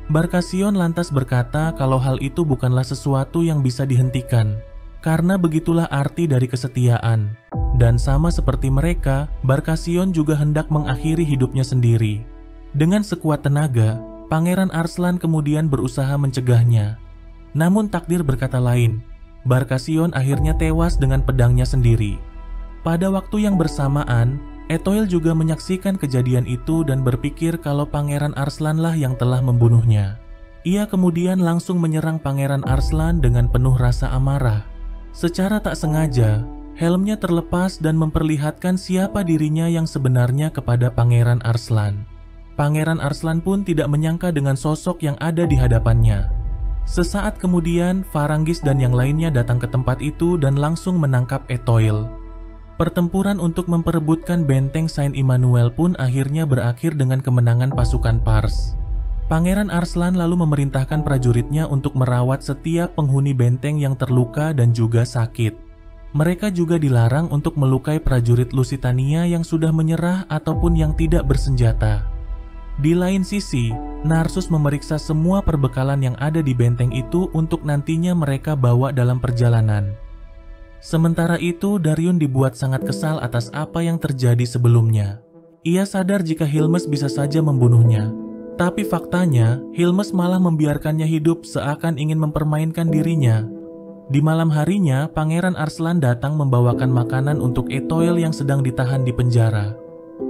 Barkasion lantas berkata kalau hal itu bukanlah sesuatu yang bisa dihentikan, karena begitulah arti dari kesetiaan. Dan sama seperti mereka, Barkasion juga hendak mengakhiri hidupnya sendiri. Dengan sekuat tenaga, Pangeran Arslan kemudian berusaha mencegahnya. Namun takdir berkata lain, Barkasion akhirnya tewas dengan pedangnya sendiri. Pada waktu yang bersamaan, Etoil juga menyaksikan kejadian itu dan berpikir kalau Pangeran Arslanlah yang telah membunuhnya. Ia kemudian langsung menyerang Pangeran Arslan dengan penuh rasa amarah. Secara tak sengaja, helmnya terlepas dan memperlihatkan siapa dirinya yang sebenarnya kepada Pangeran Arslan. Pangeran Arslan pun tidak menyangka dengan sosok yang ada di hadapannya. Sesaat kemudian, Faranggis dan yang lainnya datang ke tempat itu dan langsung menangkap Etoil. Pertempuran untuk memperebutkan benteng Saint Immanuel pun akhirnya berakhir dengan kemenangan pasukan Pars. Pangeran Arslan lalu memerintahkan prajuritnya untuk merawat setiap penghuni benteng yang terluka dan juga sakit. Mereka juga dilarang untuk melukai prajurit Lusitania yang sudah menyerah ataupun yang tidak bersenjata. Di lain sisi, Narsus memeriksa semua perbekalan yang ada di benteng itu untuk nantinya mereka bawa dalam perjalanan. Sementara itu, Darion dibuat sangat kesal atas apa yang terjadi sebelumnya. Ia sadar jika Hilmes bisa saja membunuhnya. Tapi faktanya, Hilmes malah membiarkannya hidup seakan ingin mempermainkan dirinya. Di malam harinya, Pangeran Arslan datang membawakan makanan untuk Etoil yang sedang ditahan di penjara.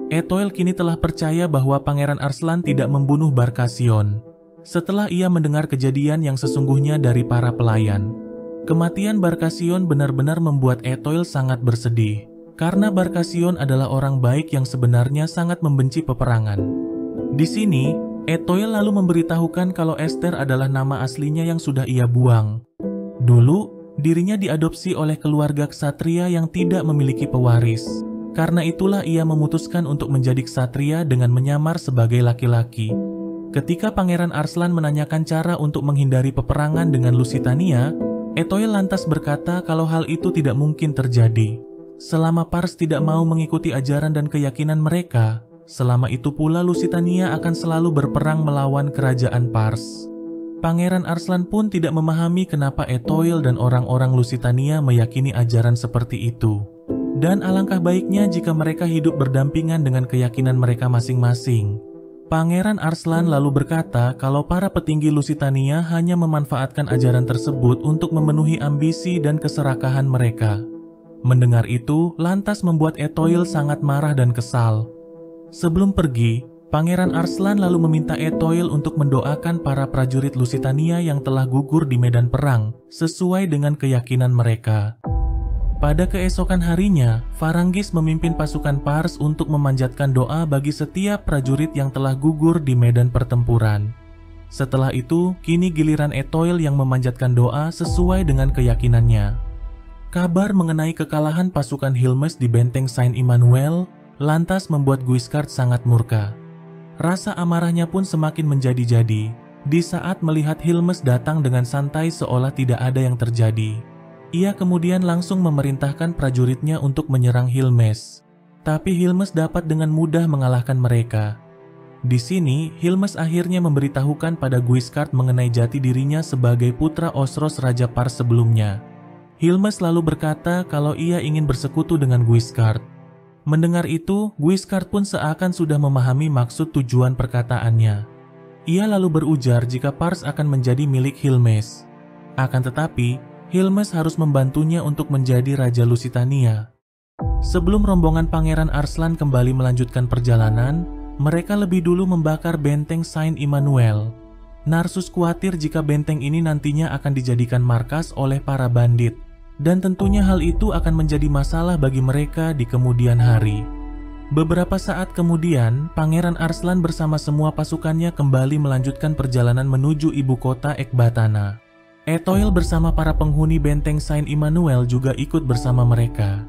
Etoil kini telah percaya bahwa Pangeran Arslan tidak membunuh Barkasion. Setelah ia mendengar kejadian yang sesungguhnya dari para pelayan. Kematian Barkasion benar-benar membuat Etoil sangat bersedih, karena Barkasion adalah orang baik yang sebenarnya sangat membenci peperangan. Di sini, Etoil lalu memberitahukan kalau Esther adalah nama aslinya yang sudah ia buang. Dulu, Dirinya diadopsi oleh keluarga ksatria yang tidak memiliki pewaris. Karena itulah ia memutuskan untuk menjadi ksatria dengan menyamar sebagai laki-laki. Ketika Pangeran Arslan menanyakan cara untuk menghindari peperangan dengan Lusitania, Ethoil lantas berkata kalau hal itu tidak mungkin terjadi. Selama Pars tidak mau mengikuti ajaran dan keyakinan mereka, selama itu pula Lusitania akan selalu berperang melawan kerajaan Pars. Pangeran Arslan pun tidak memahami kenapa Ethoil dan orang-orang Lusitania meyakini ajaran seperti itu. Dan alangkah baiknya jika mereka hidup berdampingan dengan keyakinan mereka masing-masing. Pangeran Arslan lalu berkata kalau para petinggi Lusitania hanya memanfaatkan ajaran tersebut untuk memenuhi ambisi dan keserakahan mereka. Mendengar itu, lantas membuat Ethoil sangat marah dan kesal. Sebelum pergi, Pangeran Arslan lalu meminta Ethoil untuk mendoakan para prajurit Lusitania yang telah gugur di medan perang, sesuai dengan keyakinan mereka. Pada keesokan harinya, Faranggis memimpin pasukan Pars untuk memanjatkan doa bagi setiap prajurit yang telah gugur di medan pertempuran. Setelah itu, kini giliran Ethoil yang memanjatkan doa sesuai dengan keyakinannya. Kabar mengenai kekalahan pasukan Hilmes di benteng Saint-Emmanuel lantas membuat Guiscard sangat murka. Rasa amarahnya pun semakin menjadi-jadi di saat melihat Hilmes datang dengan santai seolah tidak ada yang terjadi. Ia kemudian langsung memerintahkan prajuritnya untuk menyerang Hilmes. Tapi Hilmes dapat dengan mudah mengalahkan mereka. Di sini, Hilmes akhirnya memberitahukan pada Guiscard mengenai jati dirinya sebagai putra Osros Raja Pars sebelumnya. Hilmes lalu berkata kalau ia ingin bersekutu dengan Guiscard. Mendengar itu, Guiscard pun seakan sudah memahami maksud tujuan perkataannya. Ia lalu berujar jika Pars akan menjadi milik Hilmes. Akan tetapi, Hilmes harus membantunya untuk menjadi Raja Lusitania. Sebelum rombongan Pangeran Arslan kembali melanjutkan perjalanan, mereka lebih dulu membakar benteng Saint-Emmanuel. Narsus khawatir jika benteng ini nantinya akan dijadikan markas oleh para bandit, dan tentunya hal itu akan menjadi masalah bagi mereka di kemudian hari. Beberapa saat kemudian, Pangeran Arslan bersama semua pasukannya kembali melanjutkan perjalanan menuju ibu kota Ekbatana. Ethoil bersama para penghuni benteng Saint-Emmanuel juga ikut bersama mereka.